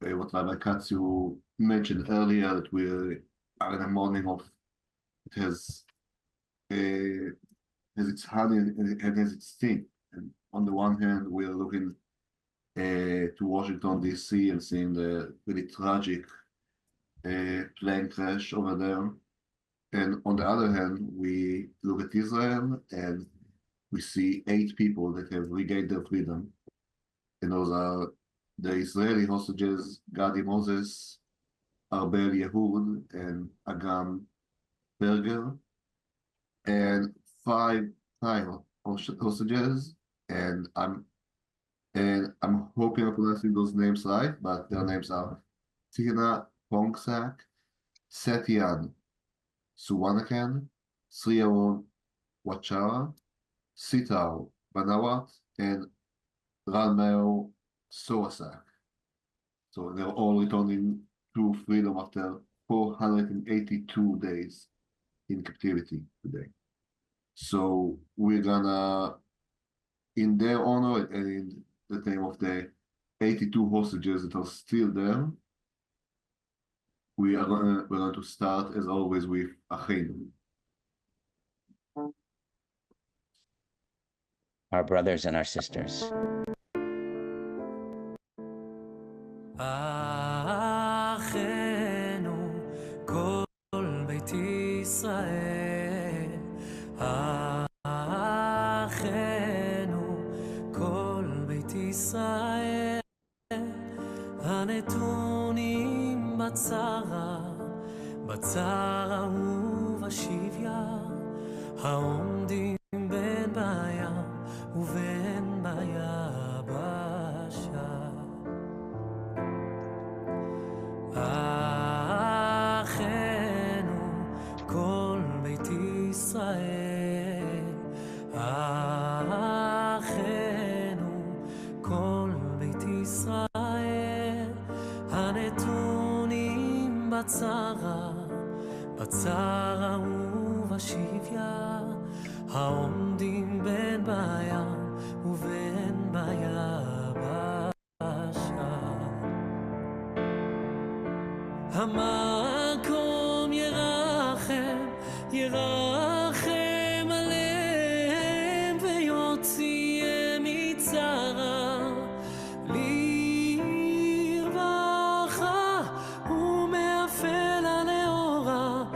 what Rabbi Katzew mentioned earlier, that we are in a morning of, it has its honey and it has its sting. And on the one hand, we are looking to Washington, D.C. and seeing the really tragic plane crash over there. And on the other hand, we look at Israel and we see 8 people that have regained their freedom. And those are the Israeli hostages, Gadi Moses, Arbel Yehud, and Agam Berger, and 5 Thai hostages. And I'm hoping I'm pronouncing those names right, but their names are Tina Pongsak, Setyan Suwanakan, Sriyaron Wachara, Sitar Banawat, and Ranmeo Soasak. So they're all returning to freedom after 482 days in captivity today. So we're gonna, in their honor and in the name of the 82 hostages that are still there, we're going to start, as always, with Achenu. Our brothers and our sisters. אחינו כל בית ישראל, אחינו כל בית ישראל, הנתונים בצרה ובשביה, העומדים בין בים ובין ביבשה. אחינו כל בית ישראל, אחינו כל בית ישראל, הנתונים בצרה ובשביה, העומדים בין בים ובין ביבשה. המקום ירחם עליהם ויוציאם מצרה לרווחה ומאפלה לאורה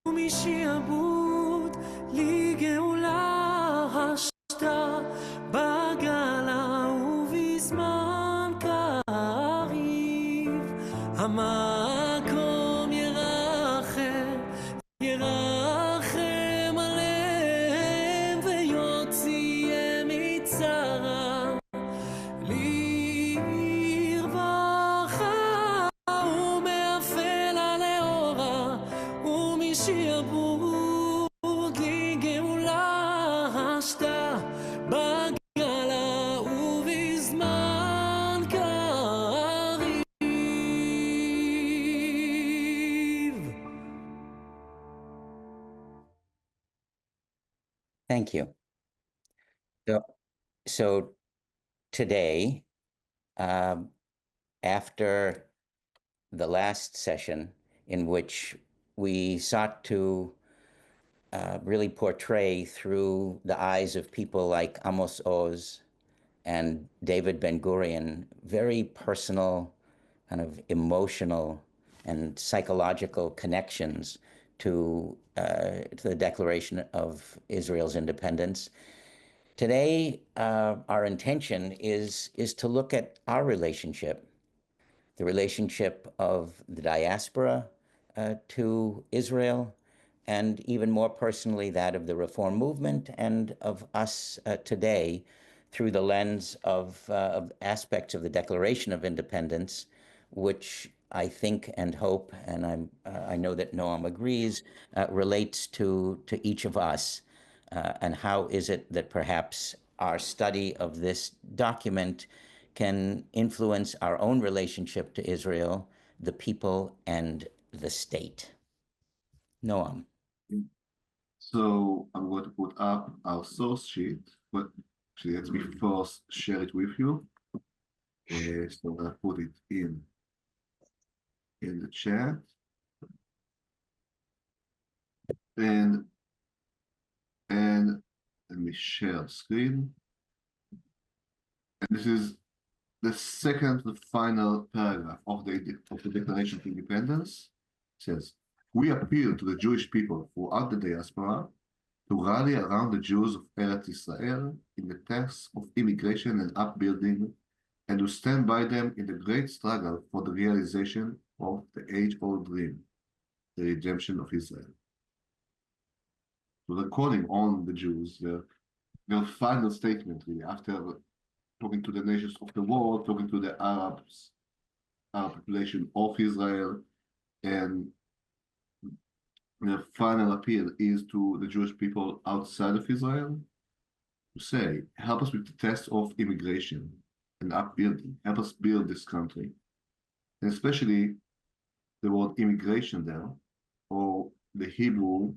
ומשעבוד לגאולה השתה בגלה ובזמן קריב. המקום ירחם עליהם ויוציאם מצרה לרווחה ומאפלה לאורה ומשעבוד לגאולה השתה בגלה ובזמן קריב. Thank you. So today, after the last session in which we sought to really portray through the eyes of people like Amos Oz and David Ben-Gurion very personal, kind of emotional and psychological connections to the Declaration of Israel's independence. Today, our intention is to look at our relationship, the relationship of the diaspora to Israel, and even more personally that of the Reform movement and of us today through the lens of aspects of the Declaration of Independence, which I think and hope, and I know that Noam agrees, relates to each of us. And how is it that perhaps our study of this document can influence our own relationship to Israel, the people, and the state? Noam. So I'm going to put up our source sheet, but actually let me first share it with you. So I'm going to put it in in the chat. And let me share the screen. And this is the second, the final paragraph of the Declaration of Independence. It says, we appeal to the Jewish people throughout the diaspora to rally around the Jews of Eretz Israel in the task of immigration and upbuilding, and to stand by them in the great struggle for the realization of the age-old dream, the redemption of Israel. So they're calling on the Jews, their final statement, really, after talking to the nations of the world, talking to the Arab population of Israel, and the final appeal is to the Jewish people outside of Israel to say, help us with the test of immigration and upbuilding, help us build this country. And especially the word immigration there, or the Hebrew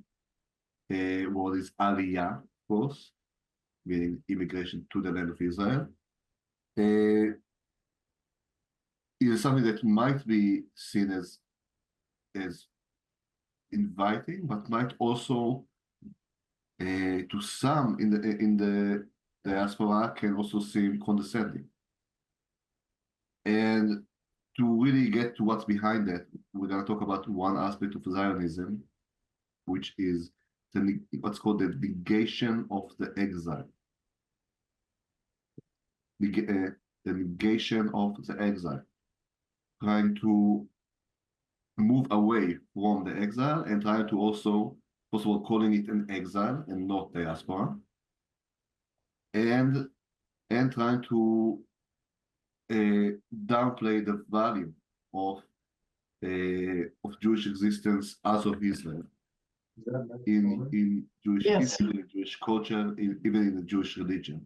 word is aliyah, of course, meaning immigration to the land of Israel, is something that might be seen as inviting, but might also, to some in the diaspora, can also seem condescending. And to really get to what's behind that, we're going to talk about one aspect of Zionism, which is what's called the negation of the exile. The negation of the exile, trying to move away from the exile and trying to also, first of all, calling it an exile and not diaspora, and trying to downplay the value of Jewish existence as of Israel in Jewish history, Jewish culture, even in the Jewish religion.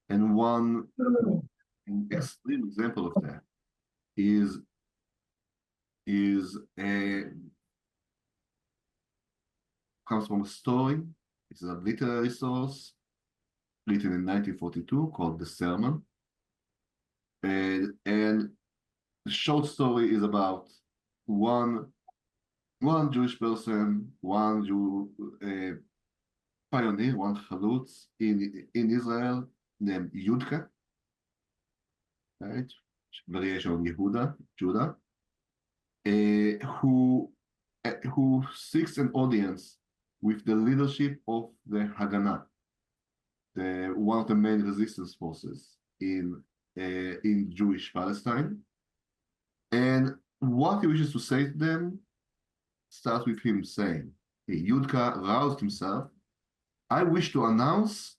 And one extreme example of that is comes from a story. It's a literary source written in 1942 called The Sermon. And the short story is about one Jewish person, one Jew pioneer, one chalutz in Israel named Yudka, right? Variation on Yehuda, Judah, who seeks an audience with the leadership of the Haganah, one of the main resistance forces in Jewish Palestine. And what he wishes to say to them starts with him saying, Yudka roused himself, I wish to announce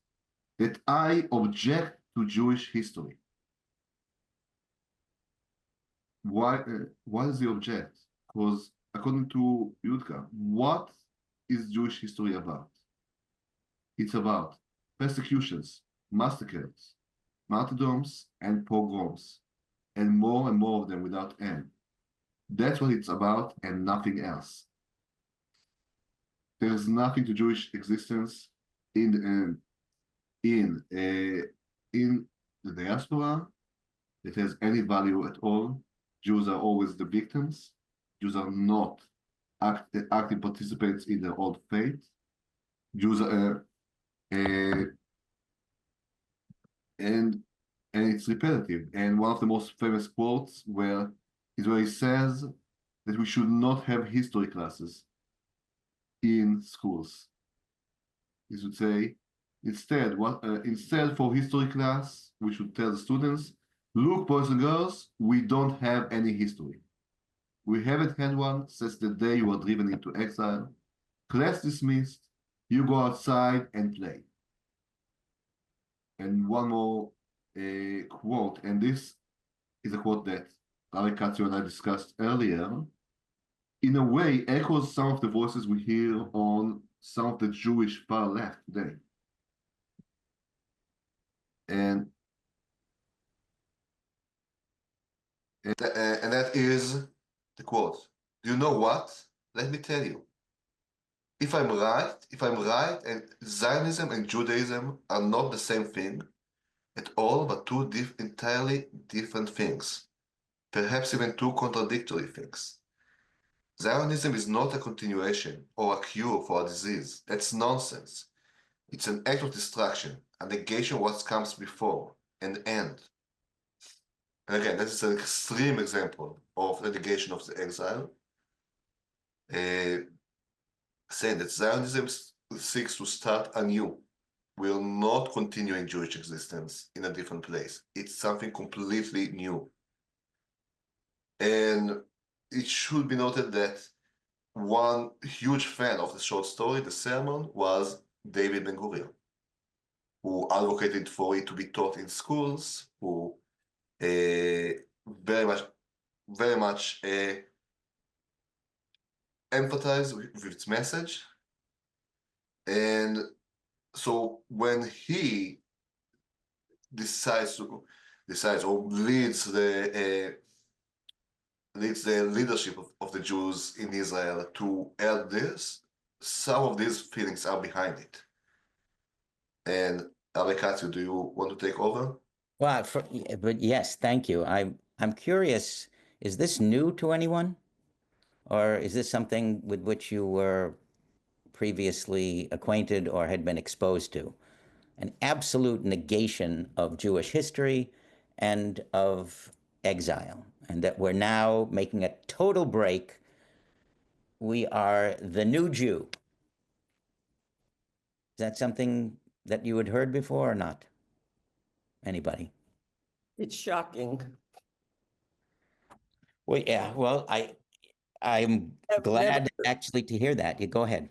that I object to Jewish history. Why does he object? Because according to Yudka, what is Jewish history about? It's about persecutions, massacres, martyrdoms, and pogroms, and more of them without end. That's what it's about and nothing else. There's nothing to Jewish existence in the diaspora that has any value at all. Jews are always the victims. Jews are not active participants in their old faith. Jews are, and it's repetitive. And one of the most famous quotes where he says that we should not have history classes in schools. He should say, instead for history class, we should tell the students, look, boys and girls, we don't have any history. We haven't had one since the day you were driven into exile. Class dismissed, you go outside and play. And one more quote, and this is a quote that Rabbi Katzew and I discussed earlier, in a way echoes some of the voices we hear on some of the Jewish far left today. And that is the quote. Do you know what? Let me tell you. If I'm right, and Zionism and Judaism are not the same thing at all, but two entirely different things, perhaps even two contradictory things. Zionism is not a continuation or a cure for a disease. That's nonsense. It's an act of destruction, a negation of what comes before, an end. And again, this is an extreme example of the negation of the exile, saying that Zionism seeks to start anew. We're not continuing Jewish existence in a different place. It's something completely new. And it should be noted that one huge fan of the short story, the sermon, was David Ben-Gurion, who advocated for it to be taught in schools, who very much empathize with its message. And so when he decides or leads the leadership of the Jews in Israel to help this, some of these feelings are behind it. And Rabbi Katzew, do you want to take over? Well, but yes, thank you. I'm curious, is this new to anyone? Or is this something with which you were previously acquainted or had been exposed to? An absolute negation of Jewish history and of exile, and that we're now making a total break. We are the new Jew. Is that something that you had heard before or not? Anybody? It's shocking. Well, yeah. Well, I'm I've glad never- actually to hear that. You go ahead.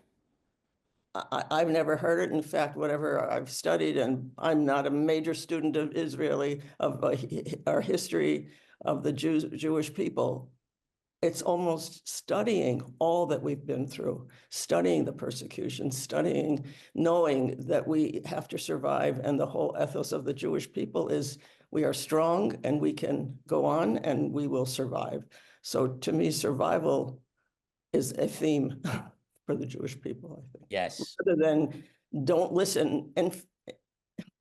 I've never heard it. In fact, whatever I've studied, and I'm not a major student of our history of the Jewish people. It's almost studying all that we've been through, studying the persecution, studying, knowing that we have to survive. And the whole ethos of the Jewish people is we are strong and we can go on and we will survive. So to me, survival is a theme for the Jewish people, I think. Yes. Rather than don't listen. And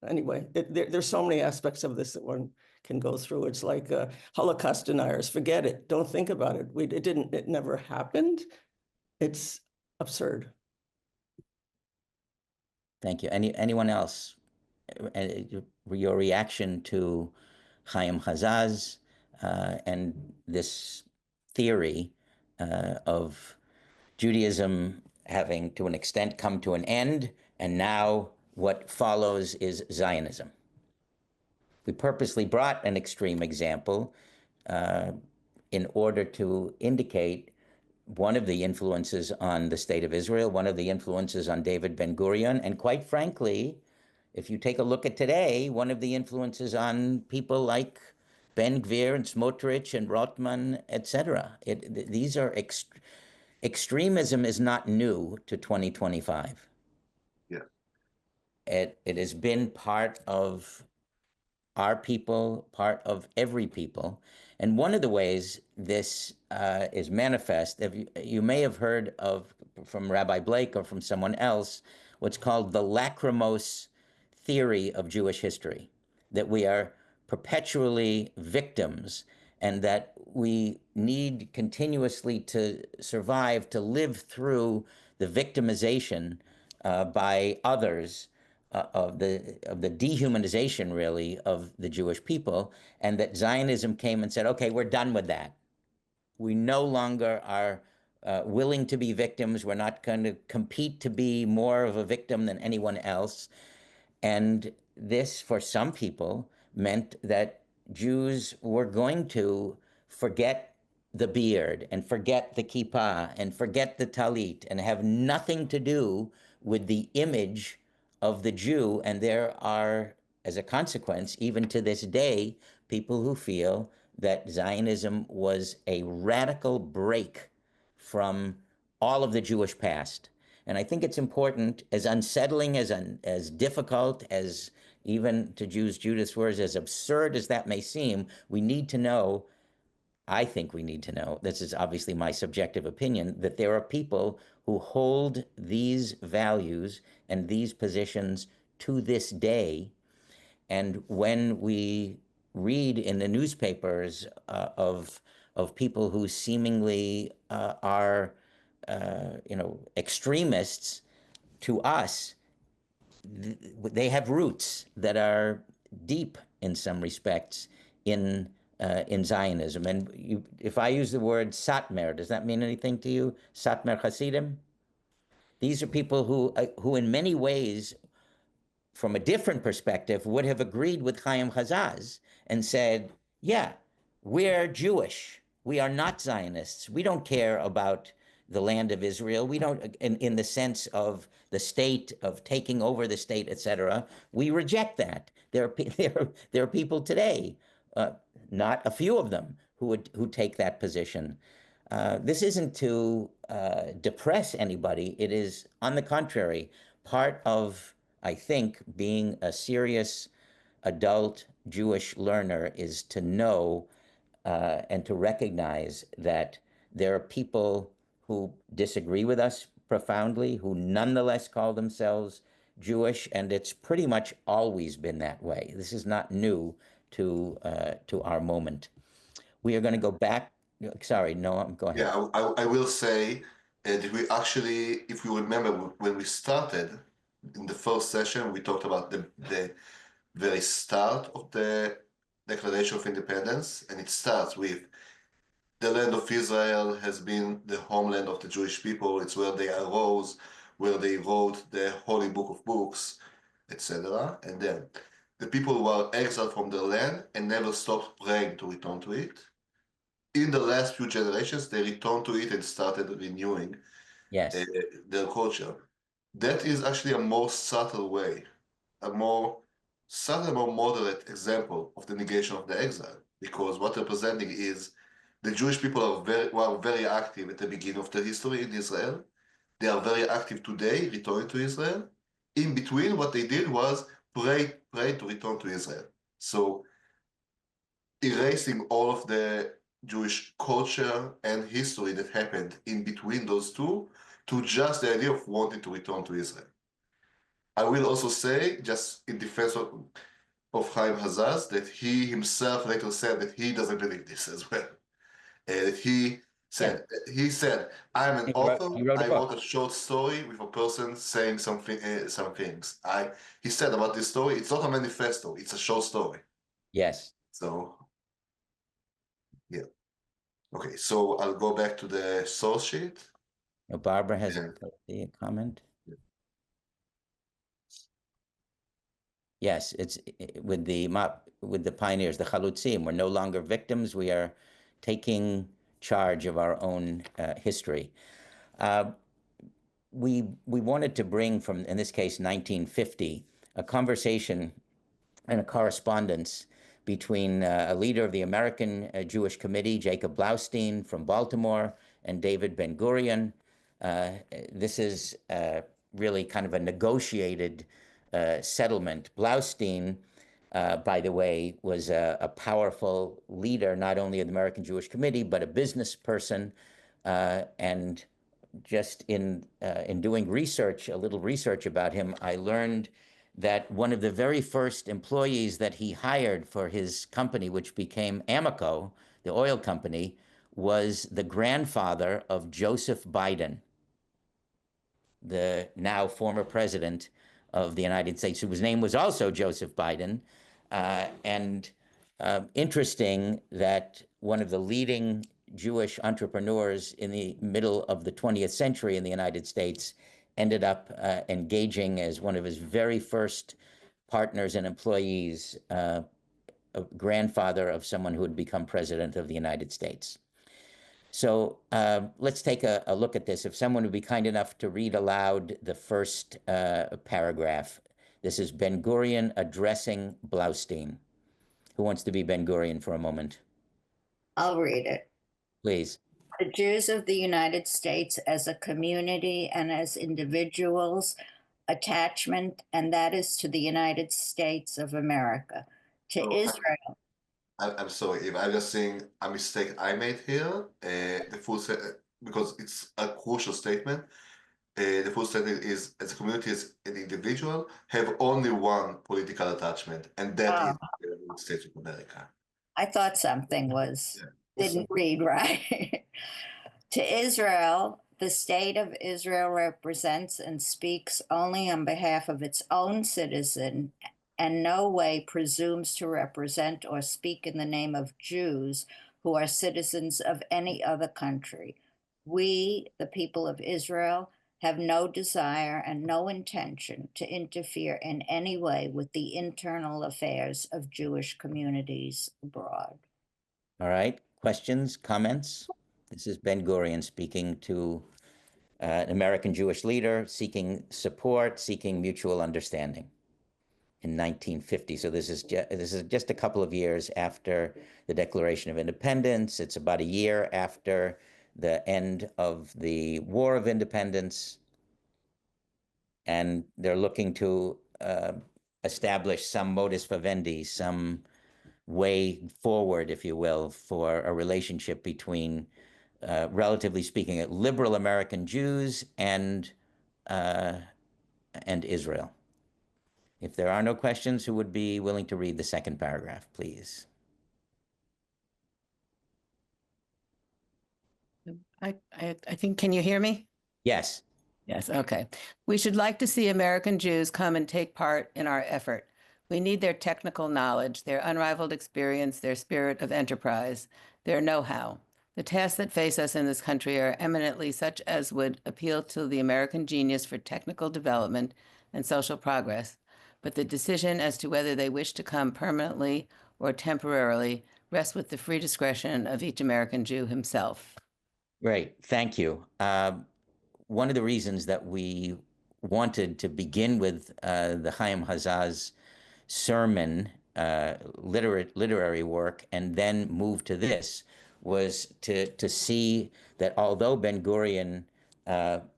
anyway, there's so many aspects of this that one can go through. It's like Holocaust deniers, forget it, don't think about it. It never happened. It's absurd. Thank you. Anyone else? Your reaction to Chaim Chazaz and this theory of Judaism having, to an extent, come to an end, and now what follows is Zionism. We purposely brought an extreme example in order to indicate one of the influences on the state of Israel, one of the influences on David Ben-Gurion, and quite frankly, if you take a look at today, one of the influences on people like Ben Gvir and Smotrich and Rotman, etc. These are extremism is not new to 2025. Yeah. It has been part of our people, part of every people. And one of the ways this is manifest, you may have heard of from Rabbi Blake or from someone else, what's called the lachrymose theory of Jewish history, that we are perpetually victims and that we need continuously to survive, to live through the victimization by others of the dehumanization, really, of the Jewish people, and that Zionism came and said, okay, we're done with that. We no longer are willing to be victims. We're not going to compete to be more of a victim than anyone else. And this, for some people, meant that Jews were going to forget the beard and forget the kippah and forget the talit and have nothing to do with the image of the Jew. And there are, as a consequence, even to this day, people who feel that Zionism was a radical break from all of the Jewish past. And I think it's important, as unsettling, as difficult, as even to Jews, Judith's words, as absurd as that may seem, we need to know, I think we need to know, this is obviously my subjective opinion, that there are people who hold these values and these positions to this day. And when we read in the newspapers of of people who seemingly are, extremists to us, they have roots that are deep in some respects in Zionism. And if I use the word Satmar, does that mean anything to you? Satmar Hasidim? These are people who in many ways, from a different perspective, would have agreed with Chaim Chazaz and said, yeah, we're Jewish. We are not Zionists. We don't care about the land of Israel. We don't, in the sense of the state, of taking over the state, etc. We reject that. There are people today, not a few of them, who take that position. This isn't to depress anybody. It is, on the contrary, part of, I think, being a serious adult Jewish learner is to know and to recognize that there are people who disagree with us profoundly, who nonetheless call themselves Jewish, and it's pretty much always been that way. This is not new to our moment. We are going to go back. Sorry, no, go ahead. Yeah, I will say that we actually, if you remember, when we started in the first session, we talked about the very start of the Declaration of Independence, and it starts with the land of Israel has been the homeland of the Jewish people. It's where they arose, where they wrote the Holy Book of Books, etc. And then the people were exiled from their land and never stopped praying to return to it. In the last few generations, they returned to it and started renewing Yes. their culture. That is actually a more subtle way, a more subtle, more moderate example of the negation of the exile, because what they're presenting is the Jewish people were very active at the beginning of their history in Israel. They are very active today, returning to Israel. In between, what they did was pray to return to Israel. So erasing all of the Jewish culture and history that happened in between those two to just the idea of wanting to return to Israel. I will also say, just in defense of Chaim Hazaz, that he himself later said that he doesn't believe this as well. And he said, I'm an author. He wrote a I book. wrote a short story with a person saying something, some things. He said about this story, it's not a manifesto, it's a short story. Yes. So, yeah. Okay, so I'll go back to the source sheet. Barbara has a comment. Yes, it's with the pioneers, the Chalutzim. We're no longer victims. We are taking charge of our own history. We wanted to bring from, in this case, 1950, a conversation and a correspondence between a leader of the American Jewish Committee, Jacob Blaustein from Baltimore, and David Ben-Gurion. This is really kind of a negotiated settlement. Blaustein, by the way, was a powerful leader, not only of the American Jewish Committee, but a business person. And just in doing research, a little research about him, I learned that one of the very first employees that he hired for his company, which became Amoco, the oil company, was the grandfather of Joseph Biden, the now former president of the United States, whose name was also Joseph Biden. And interesting that one of the leading Jewish entrepreneurs in the middle of the 20th century in the United States ended up engaging as one of his very first partners and employees, a grandfather of someone who had become president of the United States. So let's take a look at this. If someone would be kind enough to read aloud the first paragraph. This is Ben-Gurion addressing Blaustein. Who wants to be Ben-Gurion for a moment? I'll read it. Please. The Jews of the United States as a community and as individuals, attachment, and that is to the United States of America, to Israel. I'm sorry if I'm just saying a mistake I made here. The full because it's a crucial statement. The full statement is, as a community, as an individual, have only one political attachment, and that is the United States of America. I thought something was. Yeah. didn't read right. To Israel, the state of Israel represents and speaks only on behalf of its own citizen and no way presumes to represent or speak in the name of Jews who are citizens of any other country. We, the people of Israel, have no desire and no intention to interfere in any way with the internal affairs of Jewish communities abroad. All right, questions, comments? This is Ben-Gurion speaking to an American Jewish leader seeking support, seeking mutual understanding in 1950. So this is just a couple of years after the Declaration of Independence. It's about a year after the end of the War of Independence. And they're looking to establish some modus vivendi, some way forward, if you will, for a relationship between, relatively speaking, liberal American Jews and Israel. If there are no questions, who would be willing to read the second paragraph, please? I think, can you hear me? Yes. Yes, okay. We should like to see American Jews come and take part in our effort. We need their technical knowledge, their unrivaled experience, their spirit of enterprise, their know-how. The tasks that face us in this country are eminently such as would appeal to the American genius for technical development and social progress, but the decision as to whether they wish to come permanently or temporarily rests with the free discretion of each American Jew himself. Great, thank you. One of the reasons that we wanted to begin with the Chaim Hazaz's sermon, literary work, and then move to this was to see that although Ben-Gurion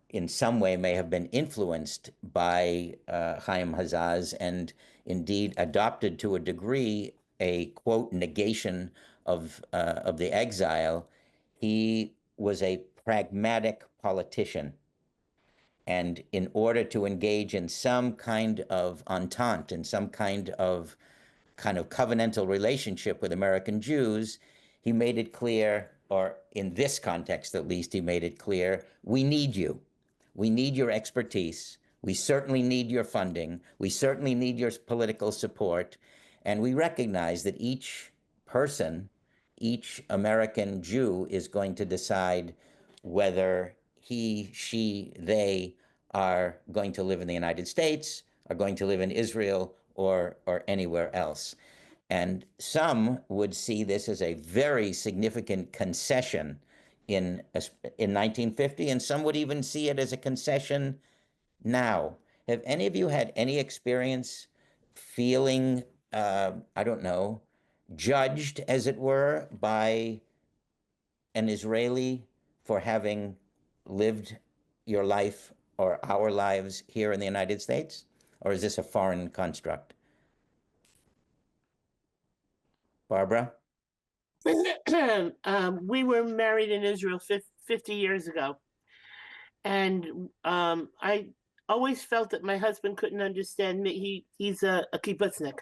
in some way may have been influenced by Chaim Hazaz and indeed adopted to a degree a, quote, negation of the exile, he was a pragmatic politician. And in order to engage in some kind of entente, in some kind of covenantal relationship with American Jews, he made it clear, or in this context at least, he made it clear, we need you. We need your expertise. We certainly need your funding. We certainly need your political support. And we recognize that each person, each American Jew is going to decide whether he, she, they are going to live in the United States, are going to live in Israel, or anywhere else. And some would see this as a very significant concession in 1950, and some would even see it as a concession now. Have any of you had any experience feeling, I don't know, judged, as it were, by an Israeli for having lived your life or our lives here in the United States? Or is this a foreign construct? Barbara? We were married in Israel 50 years ago. And I always felt that my husband couldn't understand me. He's a kibbutznik.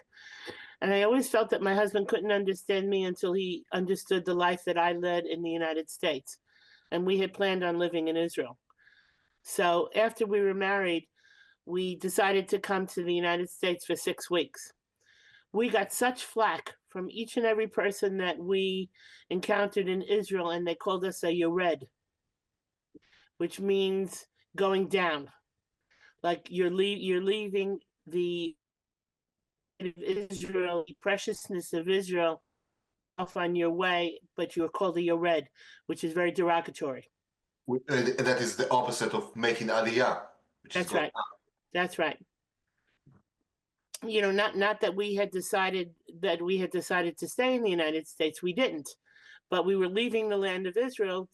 And I always felt that my husband couldn't understand me until he understood the life that I led in the United States. And we had planned on living in Israel. So after we were married, we decided to come to the United States for 6 weeks. We got such flack from each and every person that we encountered in Israel, and they called us a Yored, which means going down. Like you're leaving the Israel, the preciousness of Israel off on your way, but you're called a Yored, which is very derogatory. That is the opposite of making aliyah. That's right. That's right. You know, not that we had decided to stay in the United States. We didn't, but we were leaving the land of Israel,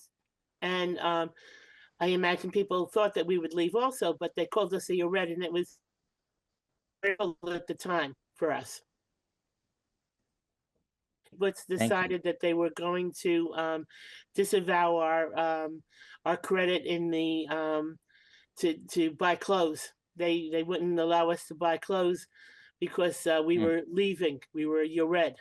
and I imagine people thought that we would leave also, but they called us a Yored, and it was real at the time for us. But decided that they were going to disavow our credit in the to buy clothes. They wouldn't allow us to buy clothes because we were leaving. We were Yored.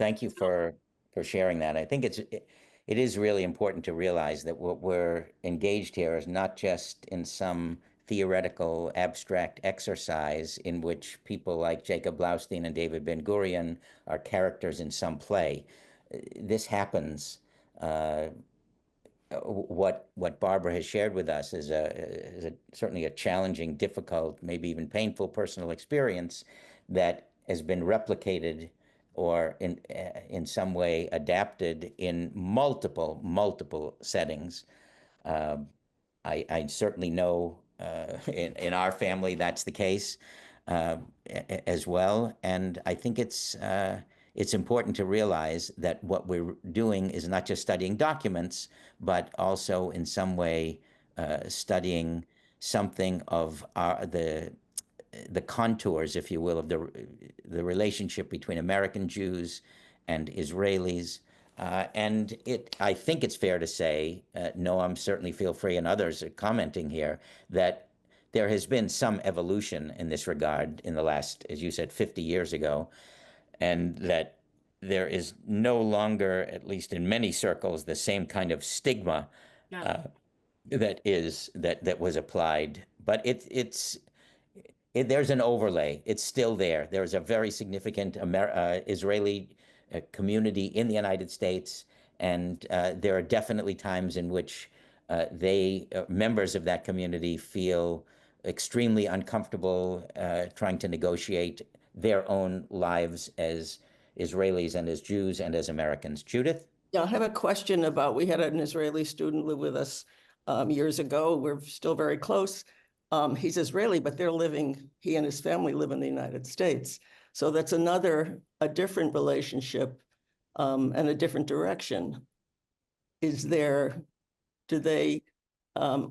thank you for sharing that. I think it is really important to realize that what we're engaged here is not just in some theoretical abstract exercise in which people like Jacob Blaustein and David Ben-Gurion are characters in some play. This happens. What Barbara has shared with us is certainly a challenging, difficult, maybe even painful personal experience that has been replicated or in some way adapted in multiple settings. I certainly know in our family that's the case as well, and I think it's important to realize that what we're doing is not just studying documents, but also in some way studying something of the contours, if you will, of the relationship between American Jews and Israelis. And I think it's fair to say, Noam, certainly feel free, and others are commenting here, that there has been some evolution in this regard in the last, as you said, 50 years ago, and that there is no longer, at least in many circles, the same kind of stigma that was applied. But there's an overlay. It's still there. There's a very significant Israeli community in the United States, and there are definitely times in which members of that community feel extremely uncomfortable trying to negotiate their own lives as Israelis and as Jews and as Americans. Judith? Yeah, I have a question about, we had an Israeli student live with us years ago. We're still very close. He's Israeli, but he and his family live in the United States. So that's a different relationship and a different direction. Do they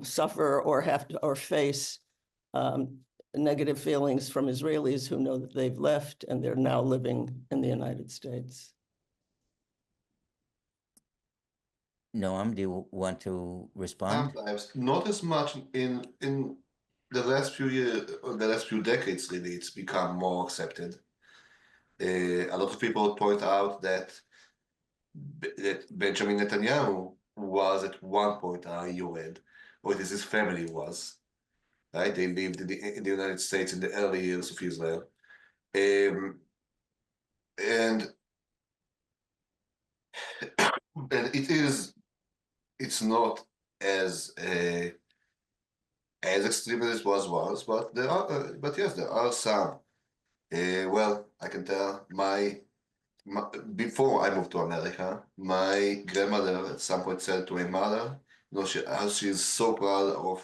suffer or face negative feelings from Israelis who know that they've left and they're now living in the United States? Noam, do you want to respond? Sometimes, not as much in the last few years, the last few decades, really, it's become more accepted. A lot of people point out that Benjamin Netanyahu was at one point a Yoed, or at least his family was. Right? They lived in the United States in the early years of Israel. And it's not as extreme as it was, but yes, there are some. Well, I can tell before I moved to America, my grandmother at some point said to my mother, how she is so proud of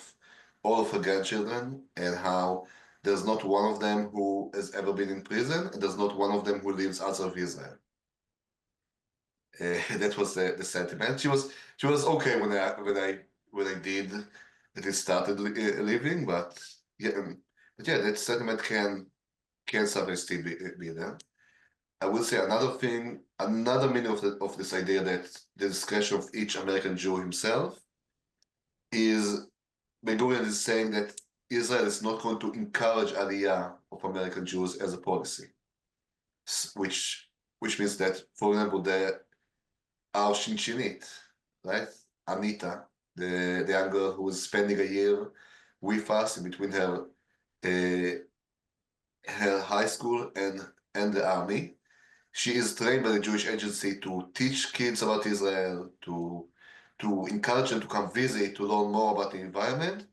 all of her grandchildren and how there's not one of them who has ever been in prison, and there's not one of them who lives outside of Israel. That was the sentiment. She was okay when I did at least started living, but yeah, that sentiment can sometimes still be there. I will say another meaning of this idea that the discretion of each American Jew himself is, Ben-Gurion is saying that Israel is not going to encourage Aliyah of American Jews as a policy, which means that, for example, our Shinchinit, right? Anita, the young girl who was spending a year with us in between her high school and the army. She is trained by the Jewish Agency to teach kids about Israel, to encourage them to come visit, to learn more about the environment.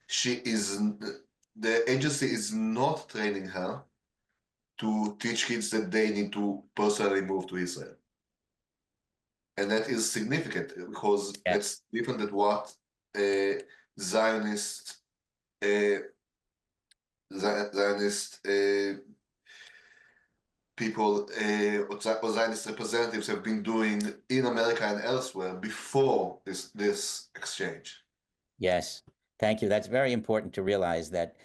The agency is not training her to teach kids that they need to personally move to Israel. And that is significant because that's different than what Zionist people or Zionist representatives have been doing in America and elsewhere before this exchange. Yes, thank you. That's very important to realize that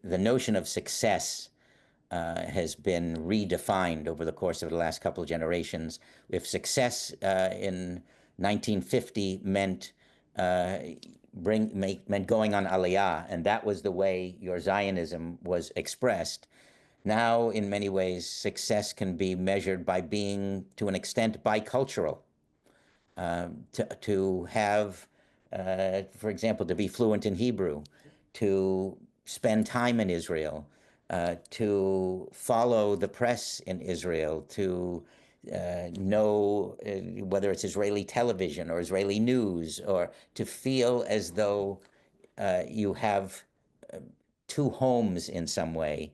the notion of success has been redefined over the course of the last couple of generations. If success in 1950 meant going on Aliyah, and that was the way your Zionism was expressed, Now, in many ways, success can be measured by being, to an extent, bicultural. To have, for example, to be fluent in Hebrew, to spend time in Israel, to follow the press in Israel, to know whether it's Israeli television or Israeli news, or to feel as though you have two homes in some way.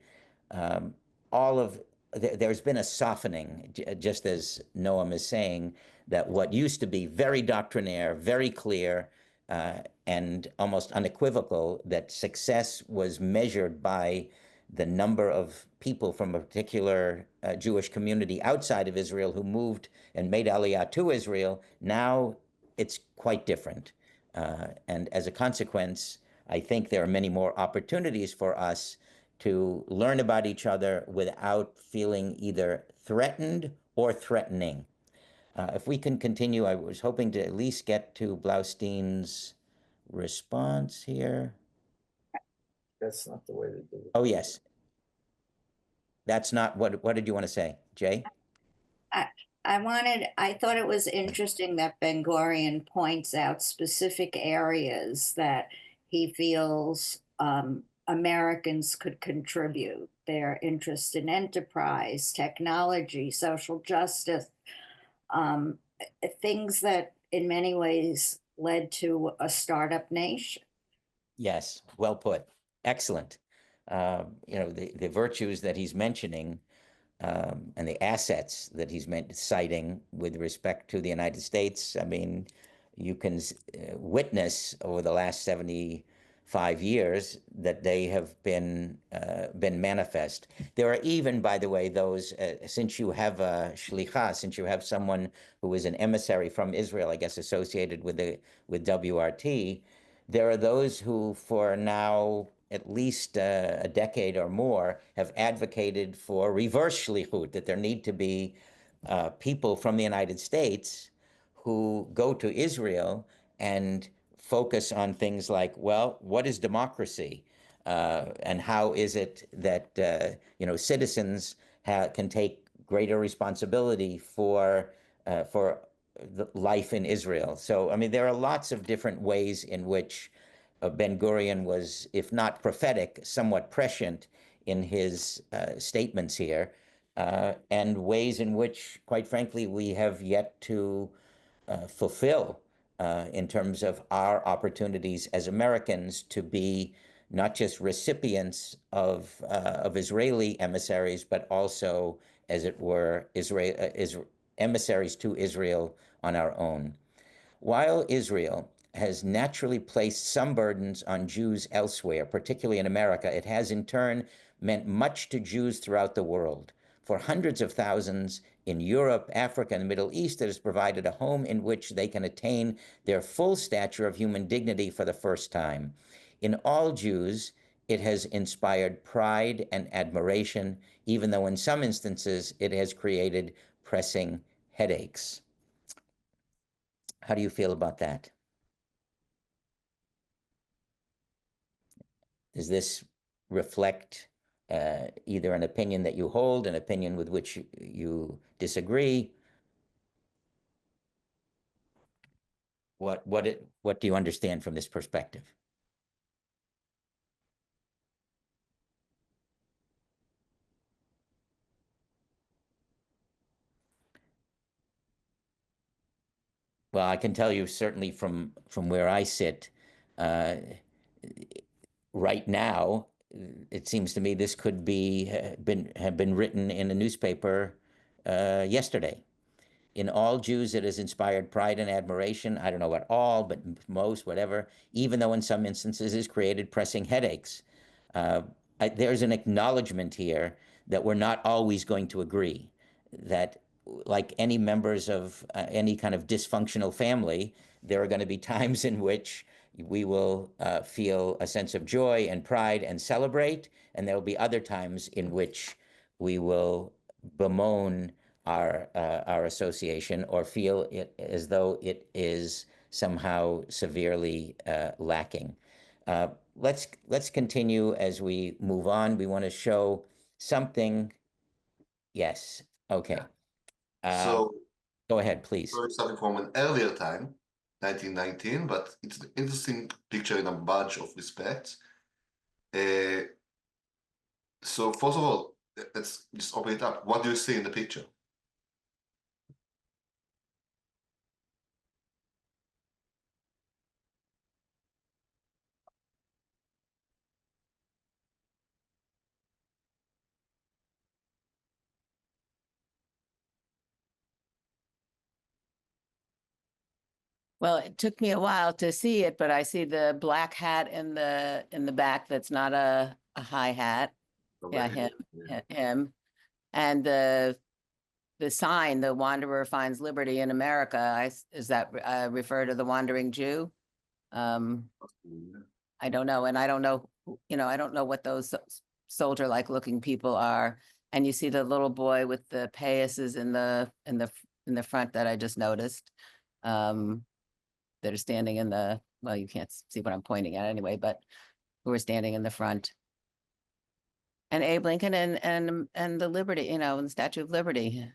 All of there's been a softening, just as Noam is saying, that what used to be very doctrinaire, very clear, and almost unequivocal, that success was measured by the number of people from a particular Jewish community outside of Israel who moved and made Aliyah to Israel. Now it's quite different. And as a consequence, I think there are many more opportunities for us to learn about each other without feeling either threatened or threatening. If we can continue, I was hoping to at least get to Blaustein's response here. That's not the way to do it. Oh, yes. That's not, what did you want to say, Jay? I thought it was interesting that Ben Gurion points out specific areas that he feels Americans could contribute. Their interest in enterprise, technology, social justice, things that in many ways led to a startup nation. Yes, well put. Excellent. The virtues that he's mentioning and the assets that he's citing with respect to the United States, I mean, you can witness over the last 75 years that they have been manifest. There are even, by the way, those, since you have a shlicha, since you have someone who is an emissary from Israel, I guess associated with WRT, there are those who for now at least a decade or more have advocated for reverse shlichut, that there need to be people from the United States who go to Israel and focus on things like, well, what is democracy? And how is it that citizens can take greater responsibility for the life in Israel? So, I mean, there are lots of different ways in which Ben Gurion was, if not prophetic, somewhat prescient in his statements here, and ways in which, quite frankly, we have yet to fulfill in terms of our opportunities as Americans to be not just recipients of Israeli emissaries, but also, as it were, emissaries to Israel on our own. While Israel has naturally placed some burdens on Jews elsewhere, particularly in America, it has in turn meant much to Jews throughout the world. For hundreds of thousands in Europe, Africa, and the Middle East, it has provided a home in which they can attain their full stature of human dignity for the first time. In all Jews, it has inspired pride and admiration, even though in some instances it has created pressing headaches. How do you feel about that? Does this reflect either an opinion that you hold, an opinion with which you disagree? What do you understand from this perspective? Well, I can tell you certainly from where I sit, right now, it seems to me this could have been written in a newspaper yesterday. In all Jews, it has inspired pride and admiration. I don't know about all, but most, whatever, even though in some instances has created pressing headaches. There's an acknowledgement here that we're not always going to agree, that like any members of any kind of dysfunctional family, there are going to be times in which we will feel a sense of joy and pride and celebrate, and there will be other times in which we will bemoan our association or feel it as though it is somehow severely lacking. Let's continue as we move on. We want to show something. Yes. Okay. So Go ahead, please. we're starting from an earlier time, 1919, but it's an interesting picture in a bunch of respects. So first of all, let's just open it up. What do you see in the picture? Well, it took me a while to see it, but I see the black hat in the back. That's not a high hat. Yeah, him. And the sign, the Wanderer finds liberty in America. Is that refer to the Wandering Jew? I don't know, and I don't know, I don't know what those soldier-like looking people are. And you see the little boy with the payasses in the front that I just noticed. That are standing in well, you can't see what I'm pointing at anyway, but who are standing in the front. And Abe Lincoln and the Liberty, and the Statue of Liberty.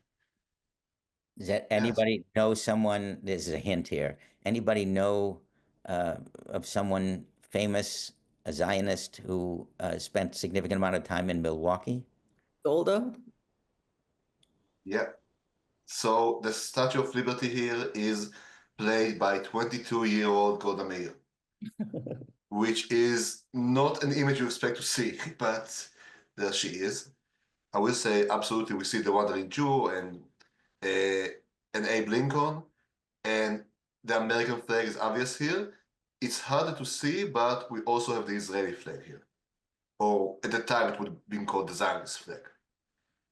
Does that anybody know someone? This is a hint here. Anybody know of someone famous, a Zionist who spent a significant amount of time in Milwaukee? Golda? Yeah. So the Statue of Liberty here is played by 22-year-old Golda Meir, which is not an image you expect to see, but there she is. I will say absolutely we see the Wandering Jew and Abe Lincoln, and the American flag is obvious here. It's harder to see, but we also have the Israeli flag here. Or at the time it would have been called the Zionist flag.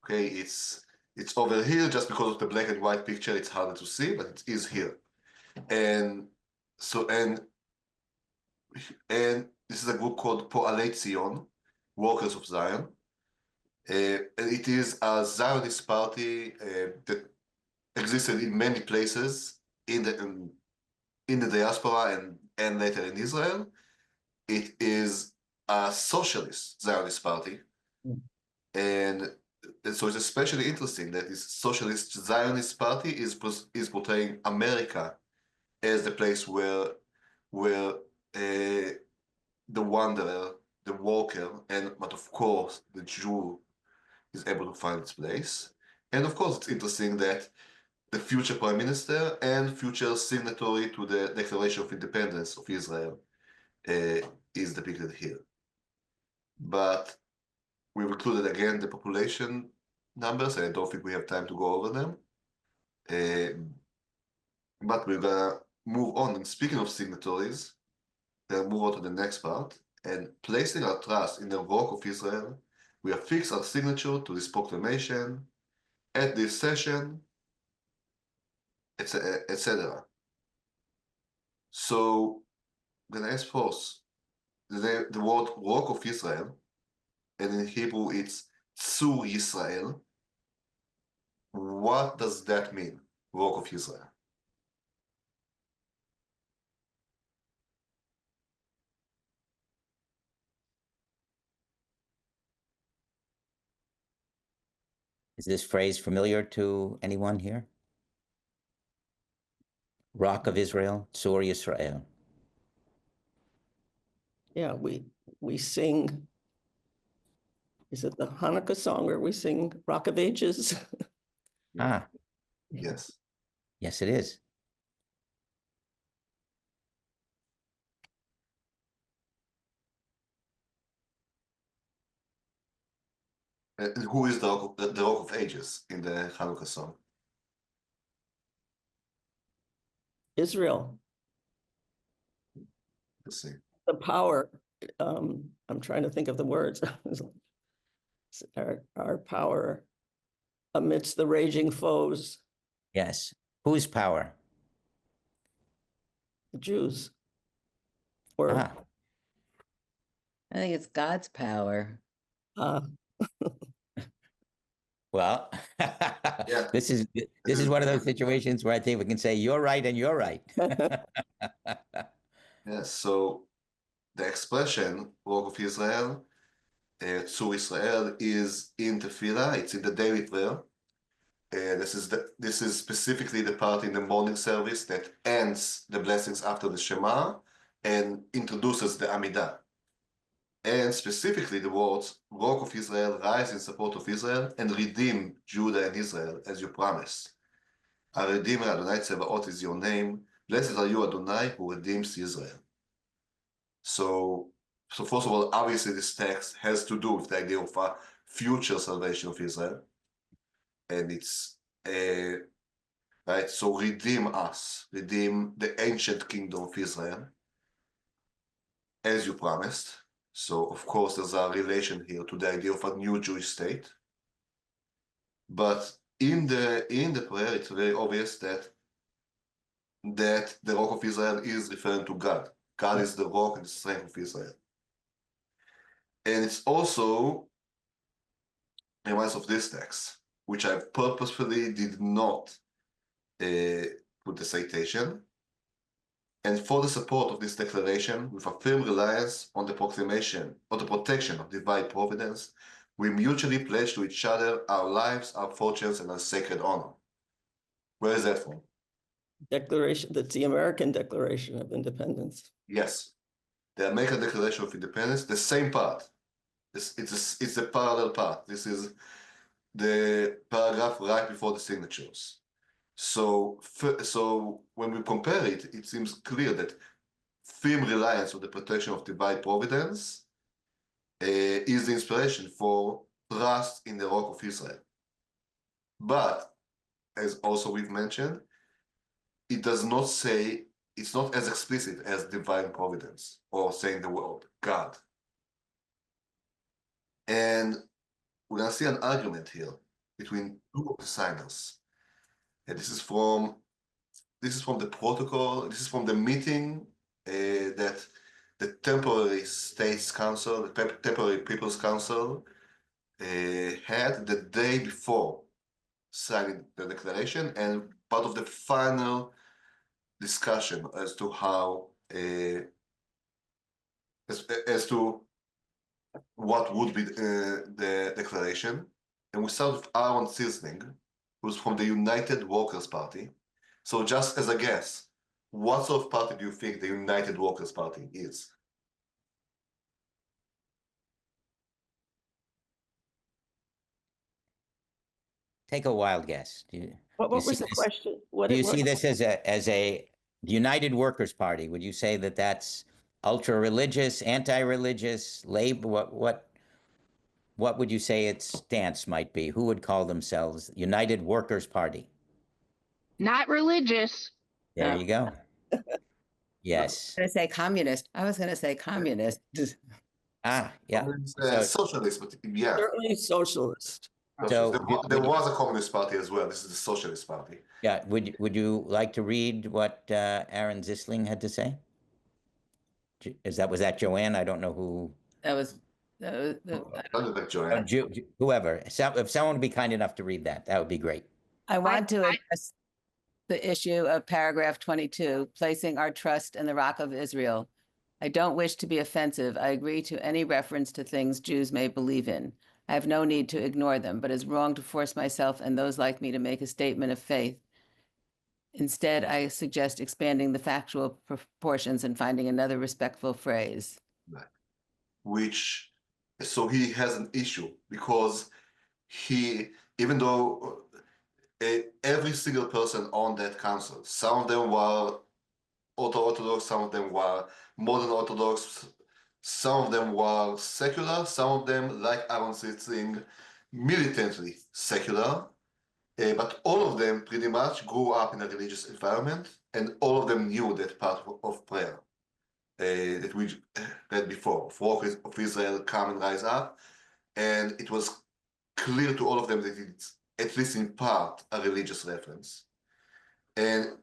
Okay, it's over here just because of the black and white picture, it's harder to see, but it is here. And so and this is a group called Po'alei Zion, Workers of Zion. And it is a Zionist party that existed in many places in the diaspora and later in Israel. It is a socialist Zionist party. And so it's especially interesting that this socialist Zionist party is portraying America as the place where the wanderer, the walker, but of course the Jew is able to find its place. And of course, it's interesting that the future prime minister and future signatory to the Declaration of Independence of Israel is depicted here. But we've included again the population numbers, and I don't think we have time to go over them. But we're gonna move on. And speaking of signatories, we'll move on to the next part. And placing our trust in the rock of Israel, we affix our signature to this proclamation at this session, etc. So I'm gonna ask first the word rock of Israel, and in Hebrew it's Tzur Yisrael. What does that mean, rock of Israel? Is this phrase familiar to anyone here? Rock of Israel, Tzur Yisrael. Yeah, we sing, is it the Hanukkah song where we sing Rock of Ages? Ah, Yes. yes, it is. And who is the rock of ages in the Hanukkah song? Israel, Let's see. the power, I'm trying to think of the words. Our power amidst the raging foes, Yes. Whose power? the Jews. Or Ah, I think it's God's power. well, Yeah. this is one of those situations where I think we can say you're right and you're right. Yes, so the expression rock of Israel to Israel is in Tefillah. It's in the daily prayer. This is specifically the part in the morning service that ends the blessings after the Shema and introduces the Amidah. And specifically the words, Rock of Israel, rise in support of Israel and redeem Judah and Israel as you promised. Our Redeemer Adonai Tzebaot is your name. Blessed are you, Adonai, who redeems Israel. So first of all, obviously this text has to do with the idea of a future salvation of Israel. And it's, right, so redeem us, redeem the ancient kingdom of Israel, as you promised. So of course there's a relation here to the idea of a new Jewish state. But in the prayer, it's very obvious that the rock of Israel is referring to God. God is the rock and the strength of Israel. And it's also reminds of this text, which I purposefully did not put the citation. And for the support of this declaration, with a firm reliance on the proclamation or the protection of divine providence, we mutually pledge to each other our lives, our fortunes, and our sacred honor. Where is that from? Declaration, that's the American Declaration of Independence. Yes, the American Declaration of Independence, the same part. It's a parallel part. This is the paragraph right before the signatures. So when we compare it, it seems clear that firm reliance on the protection of divine providence is the inspiration for trust in the rock of Israel. But, as also we've mentioned, it does not say, it's not as explicit as divine providence or saying the word God. And we're going to see an argument here between two of the signers. And this is from the protocol, this is from the meeting that the Temporary States Council, the Temporary People's Council had the day before signing the declaration, and part of the final discussion as to how, as to what would be the declaration. And we start with Aaron Sisling, who's from the United Workers' Party. So just as a guess, what sort of party do you think the United Workers' Party is? Take a wild guess. What you was see the this- question? Do you see this as a United Workers' Party? Would you say that that's ultra-religious, anti-religious, labor? What would you say its stance might be? Who would call themselves United Workers' Party? Not religious. There you go. Yes. I was going to say communist. I was going to say communist. Ah, yeah. It's So- socialist, but yeah. Certainly socialist. So there was a communist party as well. This is the socialist party. yeah, would you like to read what Aaron Zisling had to say? Was that Joanne? I don't know who. That was Joanne. Whoever. If someone would be kind enough to read that, that would be great. I want to address the issue of paragraph 22, placing our trust in the rock of Israel. I don't wish to be offensive. I agree to any reference to things Jews may believe in. I have no need to ignore them, but it's wrong to force myself and those like me to make a statement of faith. Instead, I suggest expanding the factual proportions and finding another respectful phrase. So he has an issue because even though every single person on that council, some of them were Orthodox, some of them were modern Orthodox, some of them were secular, some of them, like Aaron Sitzing, militantly secular, but all of them pretty much grew up in a religious environment, and all of them knew that part of prayer that we read before, Rock of Israel, come and rise up, and it was clear to all of them that it's at least in part a religious reference. And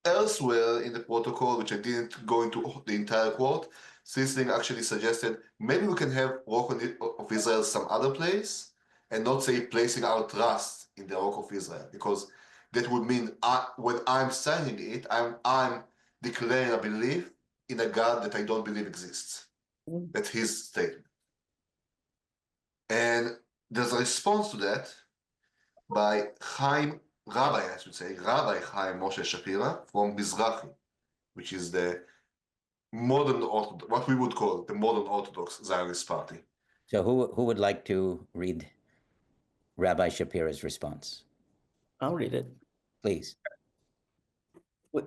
elsewhere in the protocol, which I didn't go into the entire quote, Sisling actually suggested maybe we can have Rock of Israel some other place and not say placing our trust in the Rock of Israel, because that would mean when I'm signing it, I'm declaring a belief in a God that I don't believe exists. That's his statement. And there's a response to that by Rabbi Chaim Moshe Shapira from Mizrahi, which is the modern Orthodox, what we would call the modern Orthodox Zionist party. So who would like to read Rabbi Shapira's response? I'll read it. Please.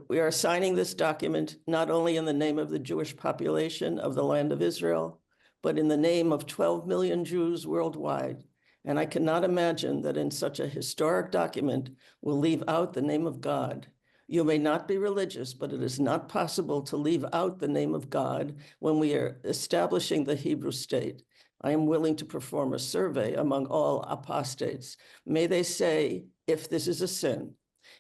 We are signing this document not only in the name of the Jewish population of the land of Israel, but in the name of 12 million Jews worldwide. And I cannot imagine that in such a historic document we'll leave out the name of God. You may not be religious, but it is not possible to leave out the name of God when we are establishing the Hebrew state. I am willing to perform a survey among all apostates. May they say if this is a sin.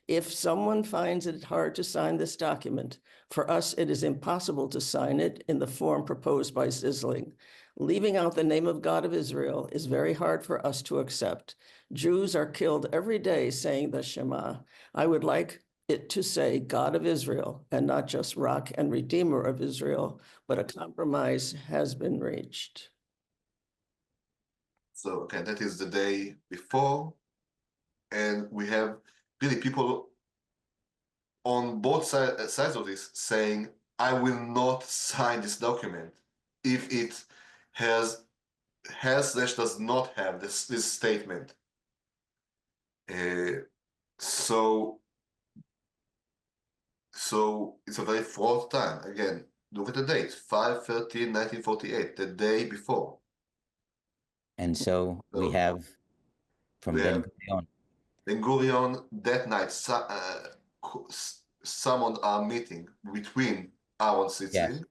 If someone finds it hard to sign this document, for us it is impossible to sign it in the form proposed by Zisling. Leaving out the name of God of Israel is very hard for us to accept. Jews are killed every day saying the Shema. I would like it to say God of Israel and not just Rock and Redeemer of Israel, but a compromise has been reached. So, okay, that is the day before. And we have really people on both sides of this saying, I will not sign this document if it has / does not have this statement. So it's a very fraught time. Again, look at the date, 5/13/1948, the day before. And so we So have from we have Ben-Gurion. Ben-Gurion that night summoned our meeting between Aaron Sitzling,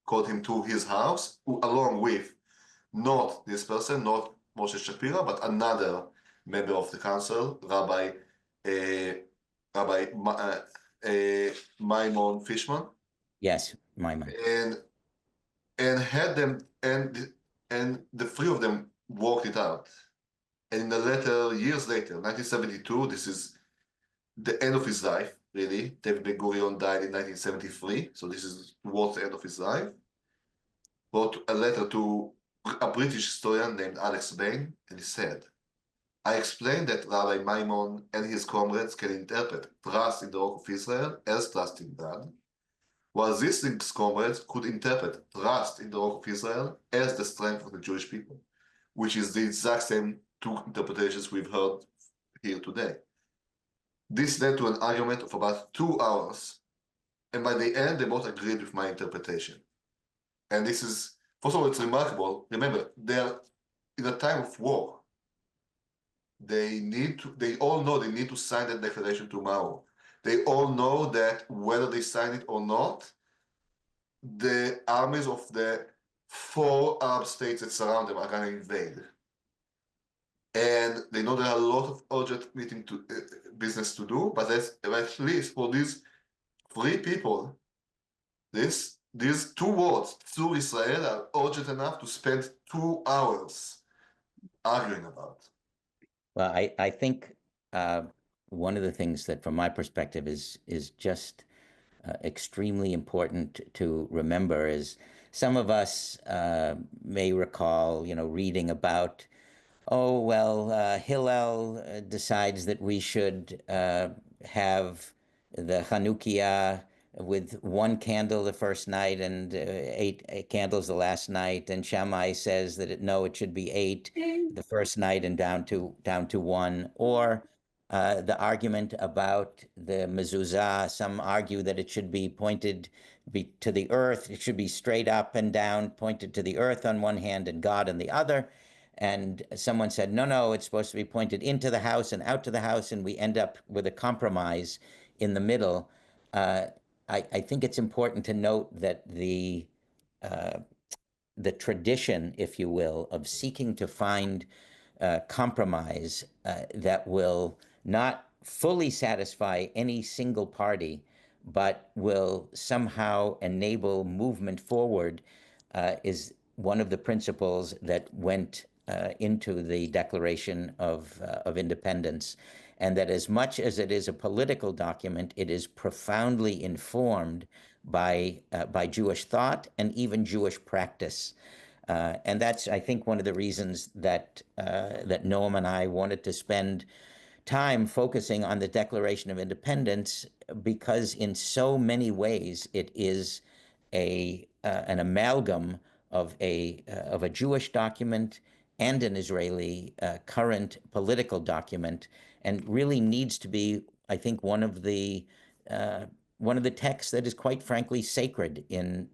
called him to his house, along with not this person, not Moshe Shapira, but another member of the council, Rabbi Maimon Fishman. Yes, Maimon. And had them, and the three of them worked it out. And in the letter, years later, 1972, this is the end of his life, really. David Ben-Gurion died in 1973, so this is towards the end of his life. Wrote a letter to a British historian named Alex Bain, and he said, I explained that Rabbi Maimon and his comrades can interpret trust in the Rock of Israel as trust in God, while Zisling's comrades could interpret trust in the Rock of Israel as the strength of the Jewish people, which is the exact same two interpretations we've heard here today. This led to an argument of about 2 hours, and by the end, they both agreed with my interpretation. And this is, first of all, it's remarkable. Remember, they're in a time of war. They all know they need to sign that declaration tomorrow. They all know that whether they sign it or not, the armies of the 4 Arab states that surround them are going to invade. And they know there are a lot of urgent business to do, but at least for these 3 people, these 2 words, to Israel, are urgent enough to spend 2 hours arguing about. Well, I think one of the things that, from my perspective, is just extremely important to remember is some of us may recall, reading about, oh, well, Hillel decides that we should have the Chanukiah with 1 candle the first night and 8 candles the last night, and Shammai says that it should be 8 the first night and down to 1, or the argument about the mezuzah. Some argue that it should be pointed to the earth. It should be straight up and down, pointed to the earth on one hand and God on the other. And someone said, no, it's supposed to be pointed into the house and out to the house, and we end up with a compromise in the middle. I think it's important to note that the tradition, if you will, of seeking to find compromise that will not fully satisfy any single party, but will somehow enable movement forward, is one of the principles that went into the Declaration of Independence. And that as much as it is a political document, it is profoundly informed by Jewish thought and even Jewish practice. And that's, I think, one of the reasons that that Noam and I wanted to spend time focusing on the Declaration of Independence, because in so many ways it is an amalgam of a Jewish document and an Israeli current political document, and really needs to be, I think, one of the texts that is, quite frankly, sacred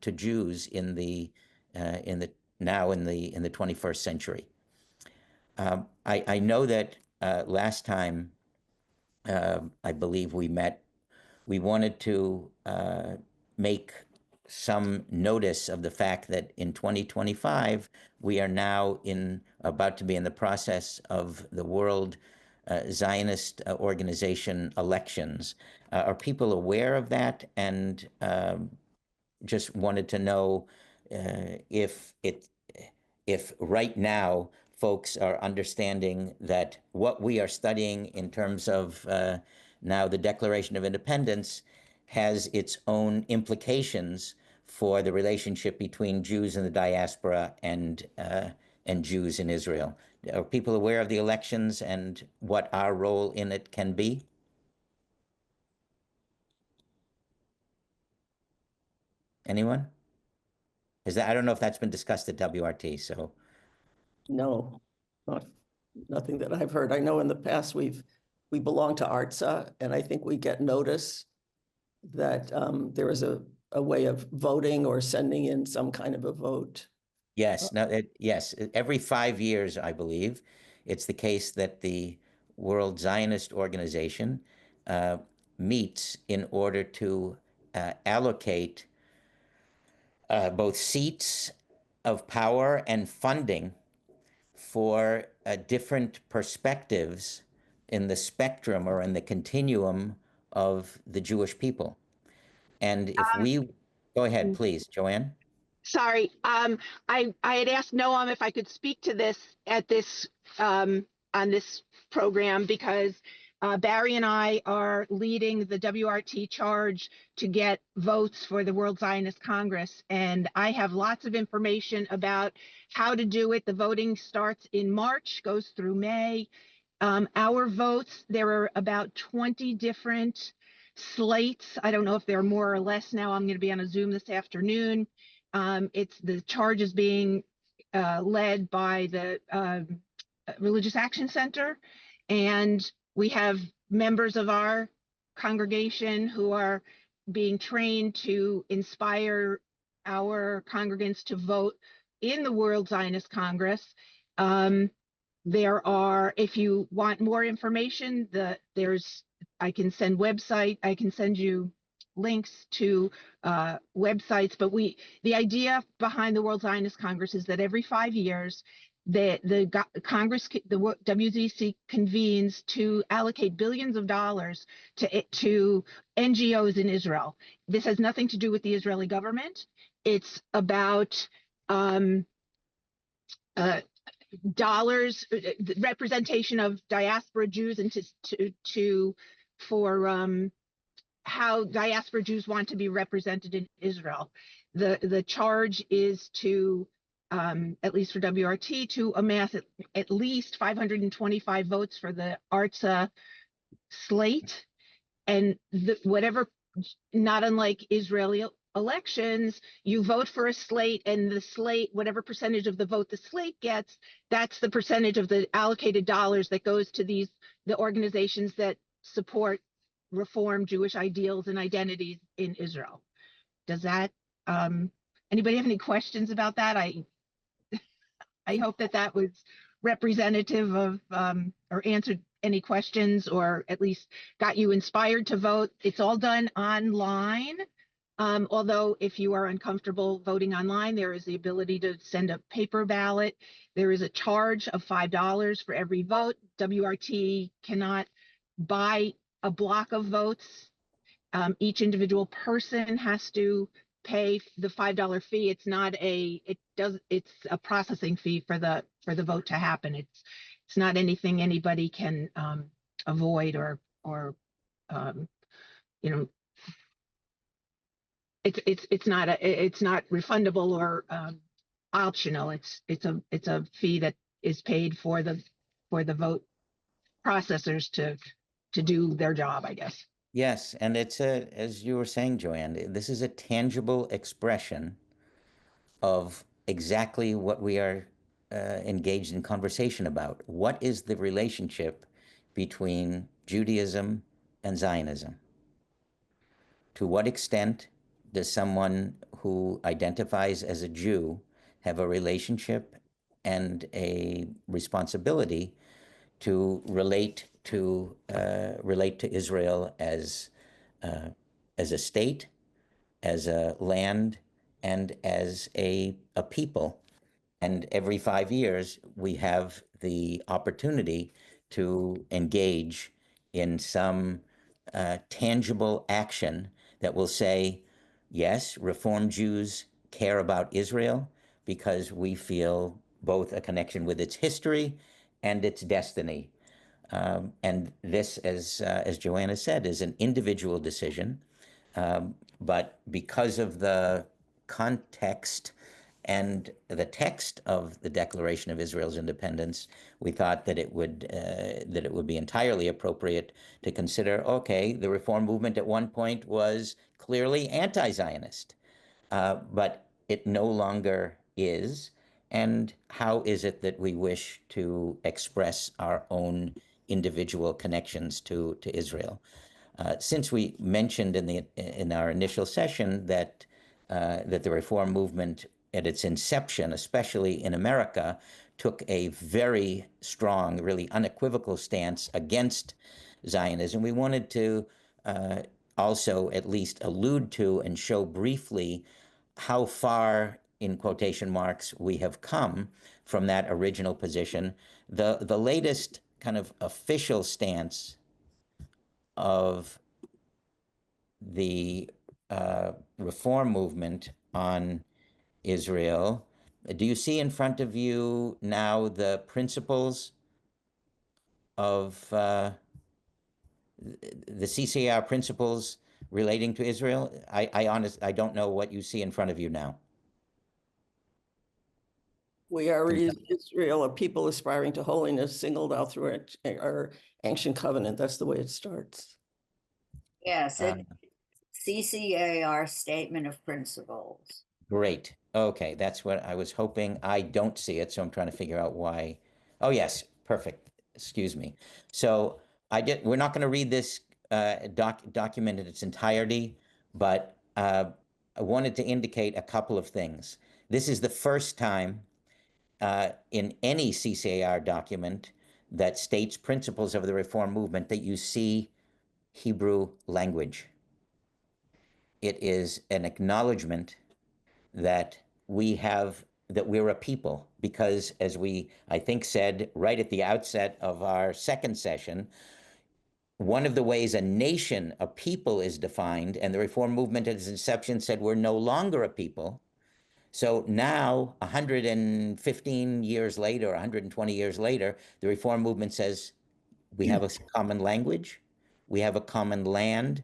to Jews in the now in the 21st century. I know that last time I believe we met, we wanted to make some notice of the fact that in 2025 we are now about to be in the process of the World Zionist Organization elections. Are people aware of that? And just wanted to know if right now folks are understanding that what we are studying in terms of now the Declaration of Independence has its own implications for the relationship between Jews in the diaspora and Jews in Israel. Are people aware of the elections and what our role in it can be? Anyone? I don't know if that's been discussed at WRT, so. No, nothing that I've heard. I know in the past we belong to ARTSA, and I think we get notice that there is a way of voting or sending in some kind of a vote. Yes, yes, every 5 years, I believe, it's the case that the World Zionist Organization meets in order to allocate both seats of power and funding for different perspectives in the spectrum or in the continuum of the Jewish people. And if go ahead, please, Joanne. Sorry, I had asked Noam if I could speak to this at this on this program, because Barry and I are leading the WRT charge to get votes for the World Zionist Congress, and I have lots of information about how to do it. The voting starts in March, goes through May. Our votes, there are about 20 different slates. I don't know if there are more or less now. I'm going to be on a Zoom this afternoon. The charge is being led by the Religious Action Center, and we have members of our congregation who are being trained to inspire our congregants to vote in the World Zionist Congress. There are, if you want more information, I can send you links to websites, but the idea behind the World Zionist Congress is that every 5 years, the Congress, the WZC convenes to allocate billions of dollars to NGOs in Israel. This has nothing to do with the Israeli government. It's about dollars, representation of diaspora Jews, and for how diaspora Jews want to be represented in Israel. The charge is to, at least for WRT, to amass at least 525 votes for the ARTSA slate, and whatever, not unlike Israeli elections, you vote for a slate, and the slate, whatever percentage of the vote the slate gets, that's the percentage of the allocated dollars that goes to the organizations that support Reform Jewish ideals and identities in Israel. Does that, anybody have any questions about that? I hope that was representative of, or answered any questions, or at least got you inspired to vote. It's all done online. Although if you are uncomfortable voting online, there is the ability to send a paper ballot. There is a charge of $5 for every vote. WRT cannot buy a block of votes. Each individual person has to pay the $5 fee. It's not it's a processing fee for the vote to happen. It's not anything anybody can avoid or it's not refundable, or optional. It's a fee that is paid for the vote processors to do their job, I guess. Yes, and it's as you were saying, Joanne, this is a tangible expression of exactly what we are engaged in conversation about. What is the relationship between Judaism and Zionism? To what extent does someone who identifies as a Jew have a relationship and a responsibility to relate to Israel as a state, as a land, and as a people? And every 5 years, we have the opportunity to engage in some tangible action that will say, yes, Reform Jews care about Israel because we feel both a connection with its history and its destiny. And this, as Joanna said, is an individual decision. But because of the context and the text of the Declaration of Israel's independence, we thought that it would be entirely appropriate to consider. Okay, the Reform movement at one point was clearly anti-Zionist, but it no longer is. And how is it that we wish to express our own individual connections to Israel? Since we mentioned in our initial session that the Reform movement at its inception, especially in America, took a very strong, really unequivocal stance against Zionism, we wanted to also at least allude to and show briefly how far, in quotation marks, we have come from that original position. The latest kind of official stance of the Reform movement on Israel. Do you see in front of you now the principles of the CCAR principles relating to Israel? I don't know what you see in front of you now. We are Israel, a people aspiring to holiness, singled out through our ancient covenant. That's the way it starts. Yes, it's CCAR Statement of Principles. Great. Okay, that's what I was hoping. I don't see it, so I'm trying to figure out why. Oh, yes, perfect. Excuse me. So we're not going to read this document in its entirety, but I wanted to indicate a couple of things. This is the first time in any CCAR document that states principles of the Reform movement that you see Hebrew language. It is an acknowledgement that we're a people, because as we, I think, said right at the outset of our second session, one of the ways a nation, a people, is defined, and the Reform movement at its inception said we're no longer a people. So now, 115 years later, 120 years later, the Reform movement says we have a common language, we have a common land,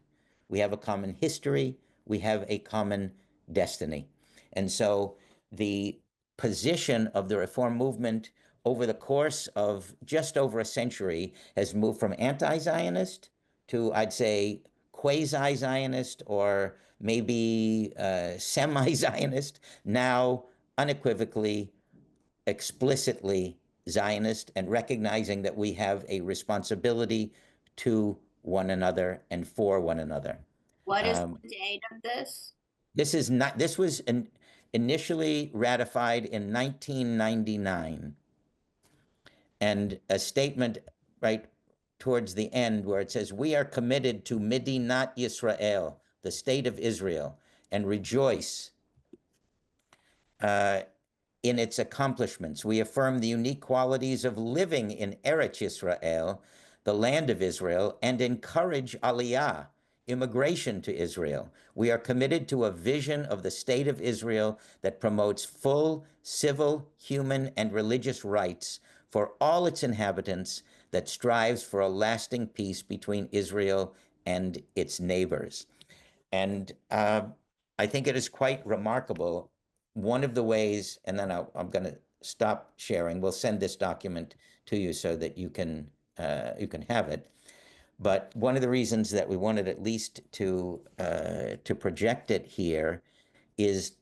we have a common history, we have a common destiny. And so the position of the Reform movement over the course of just over a century has moved from anti-Zionist to, I'd say, quasi-Zionist, or maybe semi-Zionist, now unequivocally, explicitly Zionist, and recognizing that we have a responsibility to one another and for one another. What is the date of this? This was initially ratified in 1999, and a statement right towards the end where it says, we are committed to Medinat Yisrael, the state of Israel, and rejoice in its accomplishments. We affirm the unique qualities of living in Eretz Yisrael, the land of Israel, and encourage Aliyah, immigration to Israel. We are committed to a vision of the state of Israel that promotes full civil, human, and religious rights for all its inhabitants, that strives for a lasting peace between Israel and its neighbors. And I think it is quite remarkable one of the ways, and then I'm going to stop sharing. We'll send this document to you so that you can have it. But one of the reasons that we wanted at least to project it here is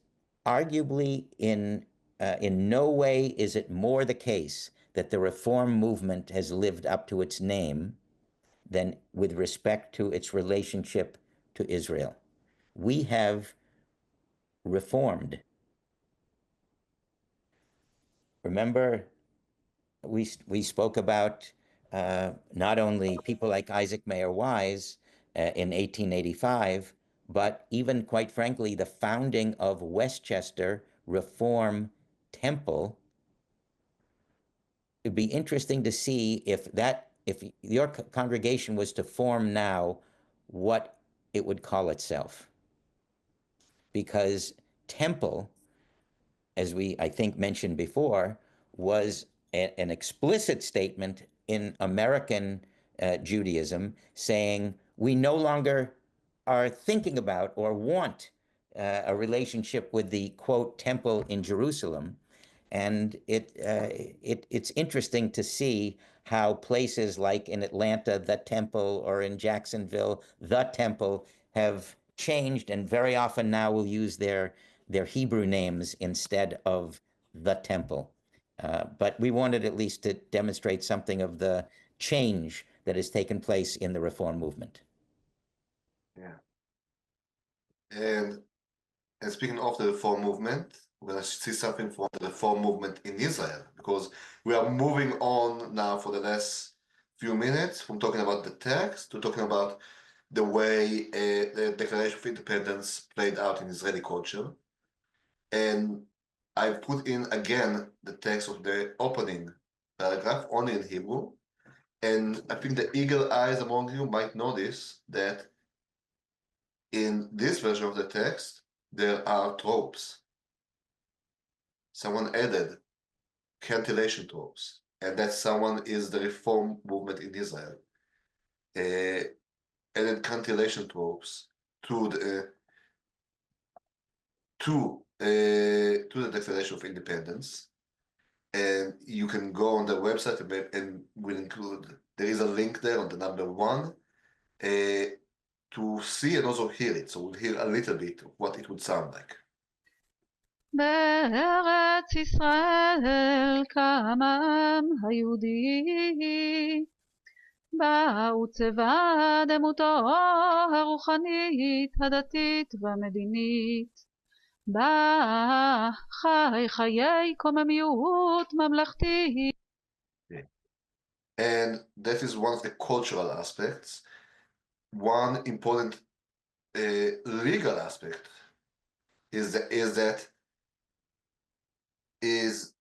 arguably in no way is it more the case that the reform movement has lived up to its name than with respect to its relationship to Israel. We have reformed. Remember, we spoke about not only people like Isaac Mayer Wise in 1885, but even, quite frankly, the founding of Westchester Reform Temple. It'd be interesting to see if your congregation was to form now, what it would call itself. Because temple, as we, I think, mentioned before, was an explicit statement in American Judaism saying we no longer are thinking about or want a relationship with the, quote, temple in Jerusalem. And it's interesting to see how places like in Atlanta, the temple, or in Jacksonville, the temple, have changed, and very often now will use their Hebrew names instead of the temple. But we wanted at least to demonstrate something of the change that has taken place in the Reform movement. Yeah. And speaking of the Reform movement, we're going to see something from the Reform movement in Israel, because we are moving on now for the last few minutes from talking about the text to talking about the way the Declaration of Independence played out in Israeli culture. And I've put in again the text of the opening paragraph, only in Hebrew. And I think the eagle eyes among you might notice that in this version of the text, there are tropes. Someone added cantillation tropes, and that someone is the Reform movement in Israel. Added cantillation tropes to the Declaration of Independence. And you can go on the website and we'll include, there is a link there on the number 1 to see and also hear it. So we'll hear a little bit of what it would sound like. בארץ ישראל קמם היהודי, בה עוצבה דמותו הרוחנית, הדתית והמדינית, בה חי חיי קוממיות ממלכתית. And that is one of the cultural aspects. One important legal aspect is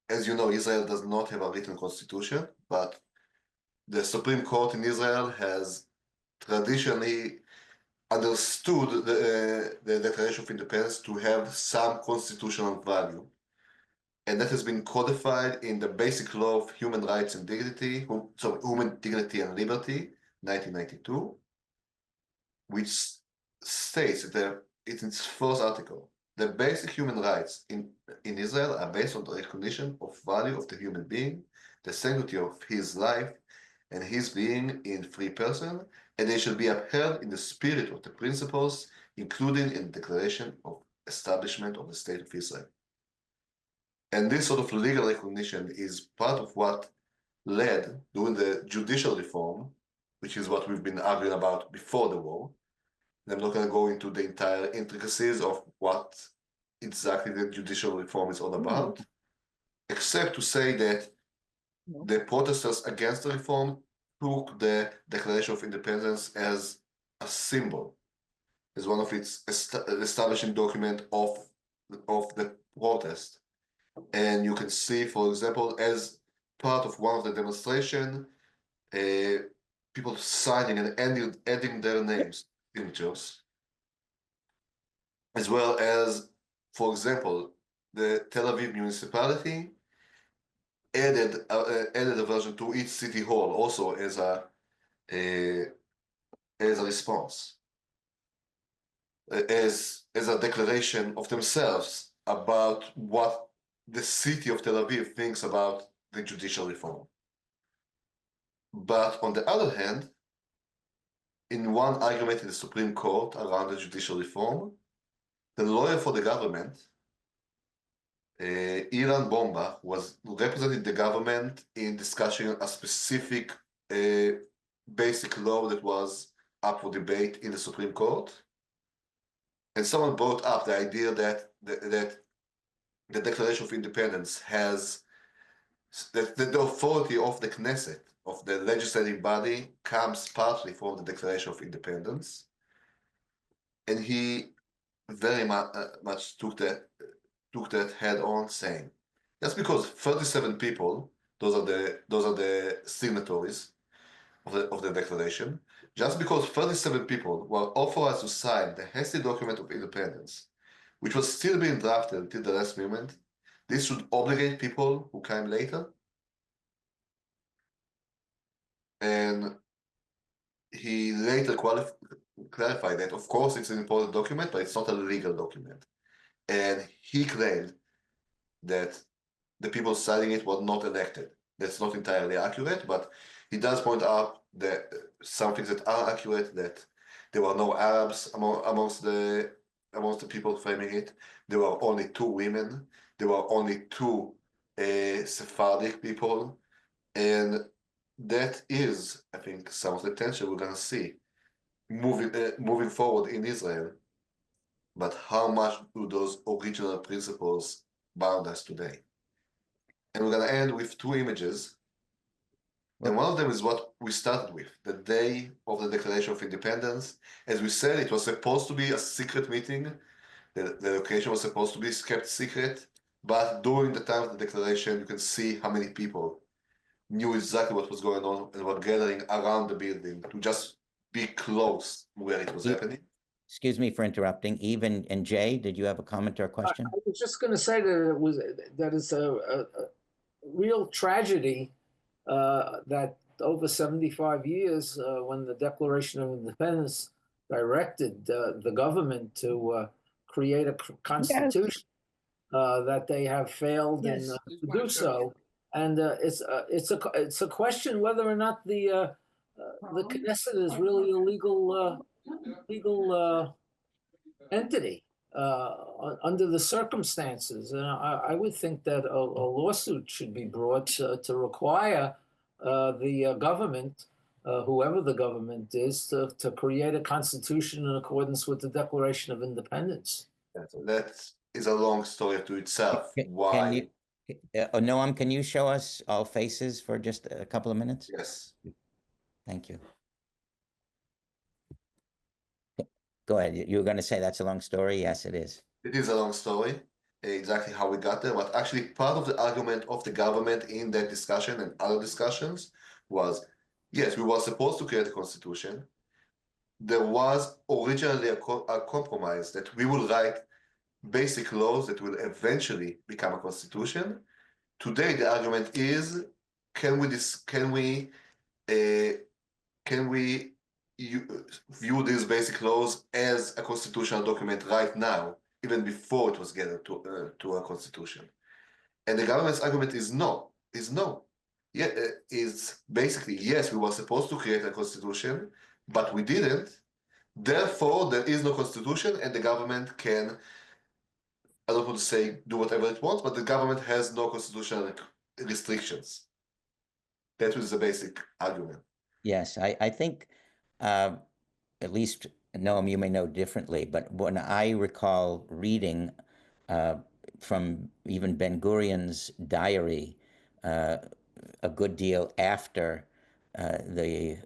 as you know, Israel does not have a written constitution, but the Supreme Court in Israel has traditionally understood the Declaration of Independence to have some constitutional value. And that has been codified in the Basic Law of Human Rights and Dignity, Human Dignity and Liberty, 1992, which states that in its first article, the basic human rights in Israel are based on the recognition of value of the human being, the sanctity of his life, and his being in free person, and they shall be upheld in the spirit of the principles, including in the Declaration of Establishment of the State of Israel. And this sort of legal recognition is part of what led during the judicial reform, which is what we've been arguing about before the war. And I'm not going to go into the entire intricacies of what exactly the judicial reform is all about, except to say that the protesters against the reform took the Declaration of Independence as a symbol, as one of its establishing document of the protest. And you can see, for example, as part of one of the demonstration, people signing and adding their names, signatures, as well as, for example, the Tel Aviv municipality added a version to each city hall, also as a response, as a declaration of themselves about what the city of Tel Aviv thinks about the judicial reform. But on the other hand, in one argument in the Supreme Court around the judicial reform, the lawyer for the government, Ilan Bomba, was representing the government in discussing a specific basic law that was up for debate in the Supreme Court. And someone brought up the idea that the Declaration of Independence has that the authority of the Knesset, of the legislative body, comes partly from the Declaration of Independence. And he very much took that head on, saying, just because 37 people, those are the signatories of the declaration, just because 37 people were authorized to sign the hasty document of independence, which was still being drafted until the last moment, this should obligate people who came later. And he later clarified that, of course, it's an important document, but it's not a legal document. And he claimed that the people signing it were not elected. That's not entirely accurate, but he does point out that some things that are accurate, that there were no Arabs amongst the people framing it. There were only 2 women. There were only 2 Sephardic people. And that is, I think, some of the tension we're going to see moving forward in Israel. But how much do those original principles bound us today? And we're going to end with 2 images. And one of them is what we started with, the day of the Declaration of Independence. As we said, it was supposed to be a secret meeting. The location was supposed to be kept secret. But during the time of the declaration, you can see how many people knew exactly what was going on and were gathering around the building to just be close where it was happening. Excuse me for interrupting. Eve and Jay, did you have a comment or a question? I was just going to say that it's a real tragedy that over 75 years, when the Declaration of Independence directed the government to create a constitution, that they have failed in to do so. And it's a question whether or not the Knesset is really a legal entity under the circumstances. And I would think that a lawsuit should be brought to require the government, whoever the government is, to create a constitution in accordance with the Declaration of Independence. That is a long story to itself. Why? Noam, can you show us all faces for just a couple of minutes? Yes. Thank you. Go ahead. You were going to say that's a long story? Yes, it is. It is a long story, exactly how we got there. But actually, part of the argument of the government in that discussion and other discussions was, yes, we were supposed to create a constitution. There was originally a compromise that we will write basic laws that will eventually become a constitution. Today, the argument is, can we view these basic laws as a constitutional document right now, even before it was gathered to a constitution? And the government's argument is no. Yeah, is basically, yes, we were supposed to create a constitution, but we didn't. Therefore, there is no constitution, and the government can, I don't want to say do whatever it wants, but the government has no constitutional restrictions. That was the basic argument. Yes, I think, at least, Noam, you may know differently, but when I recall reading from even Ben-Gurion's diary a good deal after the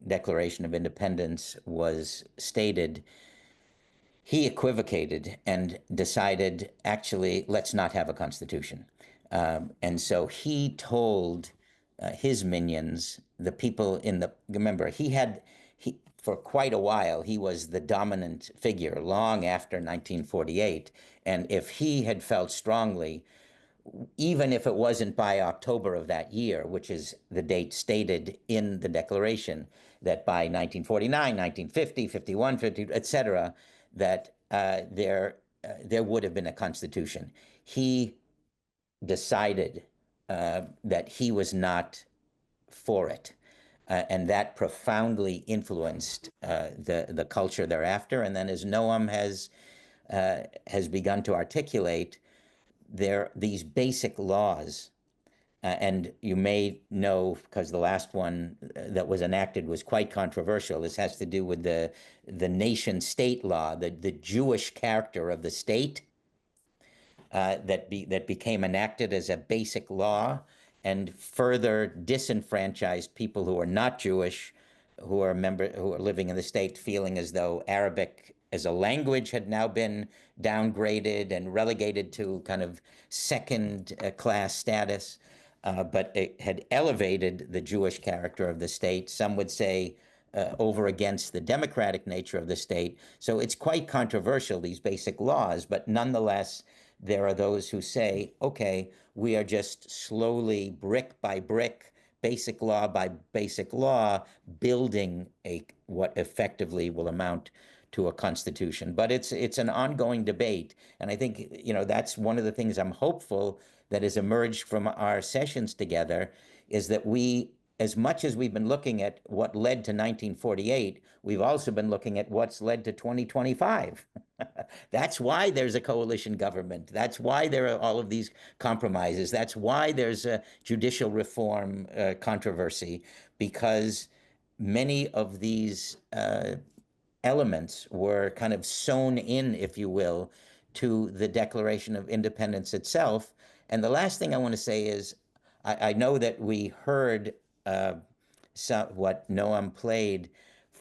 Declaration of Independence was stated, he equivocated and decided, actually, let's not have a constitution. And so he told his minions, the people in the, remember, for quite a while, he was the dominant figure long after 1948. And if he had felt strongly, even if it wasn't by October of that year, which is the date stated in the declaration, that by 1949, 1950, 51, 50, et cetera, that there there would have been a constitution. He decided that he was not for it. And that profoundly influenced the culture thereafter. And then, as Noam has begun to articulate, these basic laws, and you may know because the last one that was enacted was quite controversial. This has to do with the nation-state law, the Jewish character of the state that became enacted as a basic law and further disenfranchised people who are not Jewish, who are living in the state, feeling as though Arabic as a language had now been downgraded and relegated to kind of second class status. But it had elevated the Jewish character of the state. Some would say over against the democratic nature of the state. So it's quite controversial, these basic laws, but nonetheless, there are those who say, okay, we are just slowly, brick by brick, basic law by basic law, building what effectively will amount to a constitution. But it's an ongoing debate. And I think, that's one of the things I'm hopeful that has emerged from our sessions together, is that we, as much as we've been looking at what led to 1948, we've also been looking at what's led to 2025. That's why there's a coalition government. That's why there are all of these compromises. That's why there's a judicial reform controversy, because many of these elements were kind of sewn in, if you will, to the Declaration of Independence itself. And the last thing I want to say is, I know that we heard what Noam played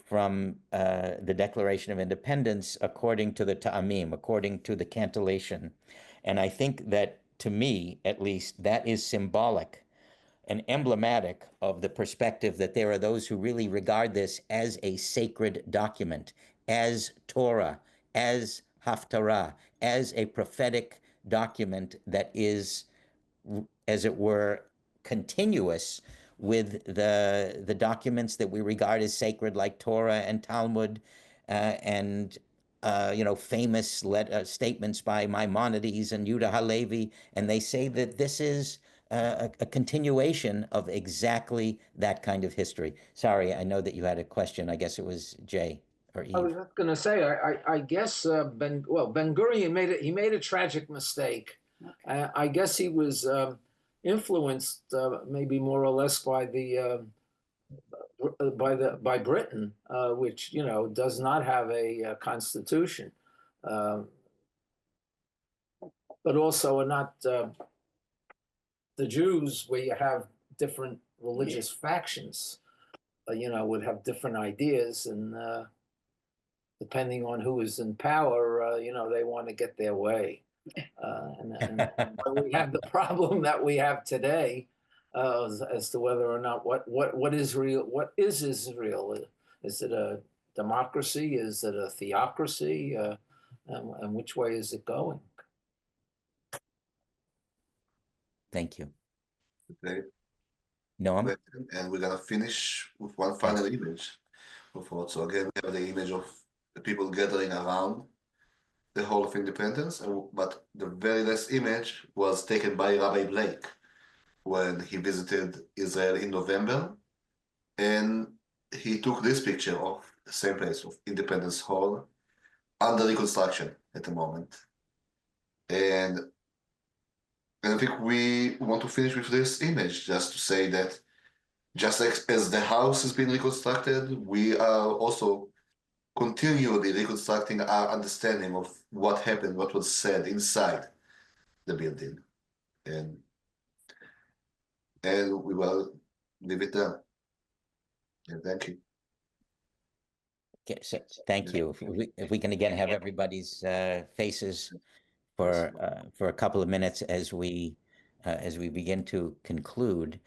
from the Declaration of Independence according to the Ta'amim, according to the cantillation. And I think that, to me, at least, that is symbolic and emblematic of the perspective that there are those who really regard this as a sacred document, as Torah, as Haftarah, as a prophetic document that is, as it were, continuous with the documents that we regard as sacred, like Torah and Talmud, and famous statements by Maimonides and Yudah Halevi, and they say that this is a continuation of exactly that kind of history. Sorry, I know that you had a question. I guess it was Jay or Eve. I was just going to say, I guess Ben Gurion made a tragic mistake. Okay. I guess he was influenced maybe more or less by Britain, which does not have a constitution, but also are not the Jews, where you have different religious factions, would have different ideas, and depending on who is in power, they want to get their way. And we have the problem that we have today as to whether or not what is real. What is Israel? Is it a democracy? Is it a theocracy? And which way is it going? Thank you. Okay. Noam? And we're gonna finish with one final image before. So again, we have the image of the people gathering around the Hall of Independence, but the very last image was taken by Rabbi Blake when he visited Israel in November, and he took this picture of the same place of Independence Hall under reconstruction at the moment. And I think we want to finish with this image, just to say that just as the house has been reconstructed, we are also continually reconstructing our understanding of what happened, what was said inside the building. And we will leave it there. And thank you. Okay, so thank you. If we can again have everybody's faces for a couple of minutes as we begin to conclude.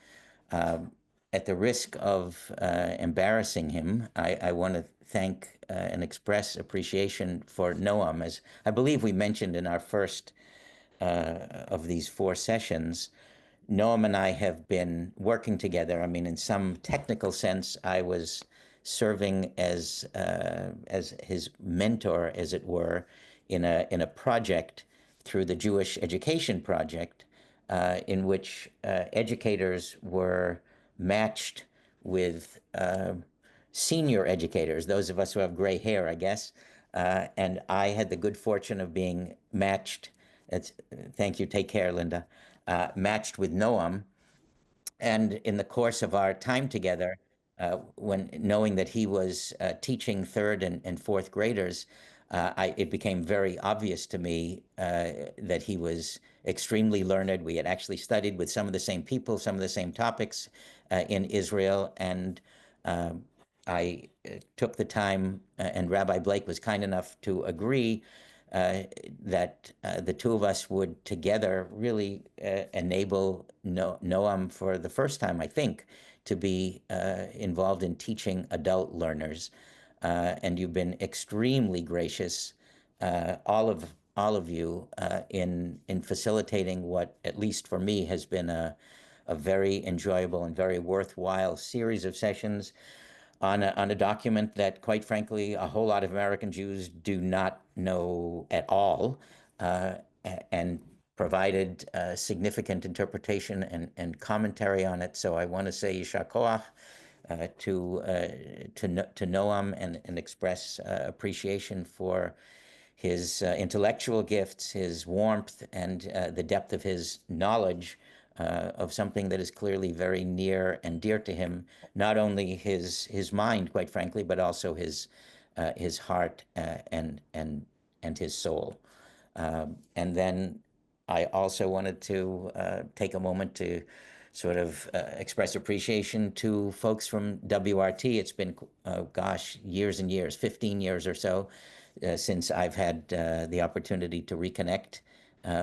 At the risk of embarrassing him, I want to thank and express appreciation for Noam. As I believe we mentioned in our first of these 4 sessions, Noam and I have been working together. I mean, in some technical sense, I was serving as his mentor, as it were, in a project through the Jewish Education Project, in which educators were matched with senior educators, those of us who have gray hair, I guess. And I had the good fortune of being matched. Thank you. Take care, Linda. Matched with Noam. And in the course of our time together, when knowing that he was teaching third and fourth graders, it became very obvious to me that he was extremely learned. We had actually studied with some of the same people, some of the same topics in Israel, and I took the time, and Rabbi Blake was kind enough to agree that the two of us would together really enable Noam for the first time, I think, to be involved in teaching adult learners. And you've been extremely gracious, all of you, in facilitating what, at least for me, has been a very enjoyable and very worthwhile series of sessions on a document that, quite frankly, a whole lot of American Jews do not know at all, and provided significant interpretation and commentary on it. So I want to say Yishar Koach to Noam and express appreciation for his intellectual gifts, his warmth, and the depth of his knowledge of something that is clearly very near and dear to him, not only his mind, quite frankly, but also his heart and his soul. And then I also wanted to take a moment to sort of express appreciation to folks from WRT. It's been, gosh, years and years, 15 years or so, since I've had the opportunity to reconnect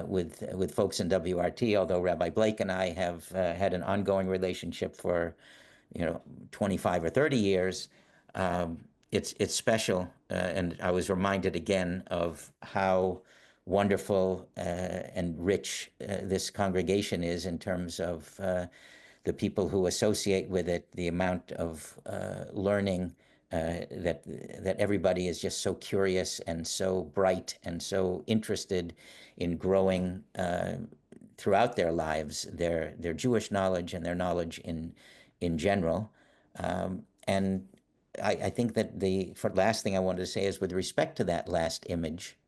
with folks in WRT, although Rabbi Blake and I have had an ongoing relationship for 25 or 30 years. It's special, and I was reminded again of how wonderful and rich this congregation is in terms of the people who associate with it, the amount of learning that everybody is just so curious and so bright and so interested in growing throughout their lives, their Jewish knowledge and their knowledge in general. And I think that the last thing I wanted to say is, with respect to that last image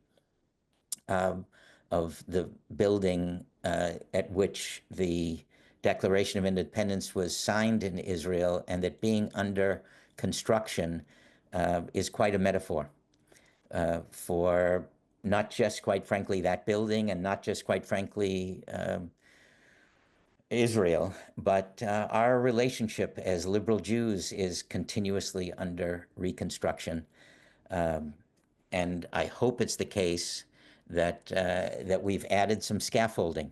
of the building at which the Declaration of Independence was signed in Israel, and that being under construction is quite a metaphor for not just, quite frankly, that building, and not just, quite frankly, Israel, but our relationship as liberal Jews is continuously under reconstruction. And I hope it's the case that we've added some scaffolding,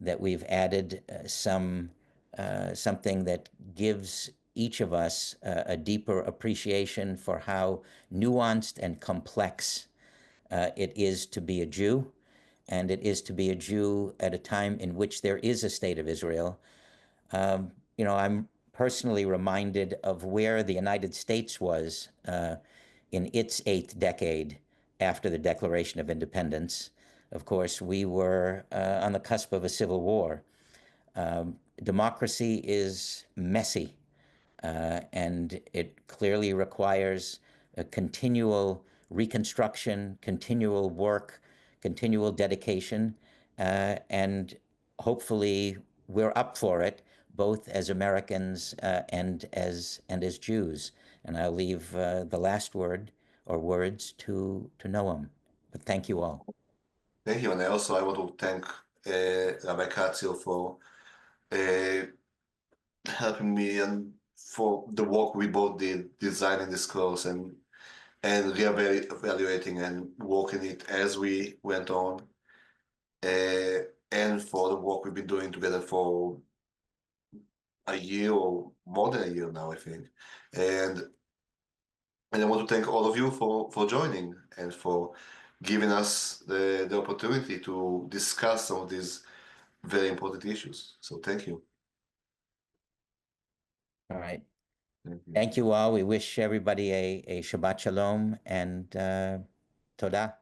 that we've added something that gives each of us a deeper appreciation for how nuanced and complex it is to be a Jew, and it is to be a Jew at a time in which there is a state of Israel. I'm personally reminded of where the United States was in its 8th decade after the Declaration of Independence. Of course, we were on the cusp of a civil war. Democracy is messy, and it clearly requires a continual reconstruction, continual work, continual dedication, and hopefully we're up for it, both as Americans and as Jews. And I'll leave the last word or words to Noam. But thank you all. Thank you. And I want to thank Rabbi Katzew for helping me and for the work we both did designing this course and re-evaluating and working it as we went on, and for the work we've been doing together for a year or more than a year now, I think. And I want to thank all of you for joining and for giving us the opportunity to discuss some of these very important issues. So thank you. All right. Thank you all. We wish everybody a Shabbat Shalom and Todah.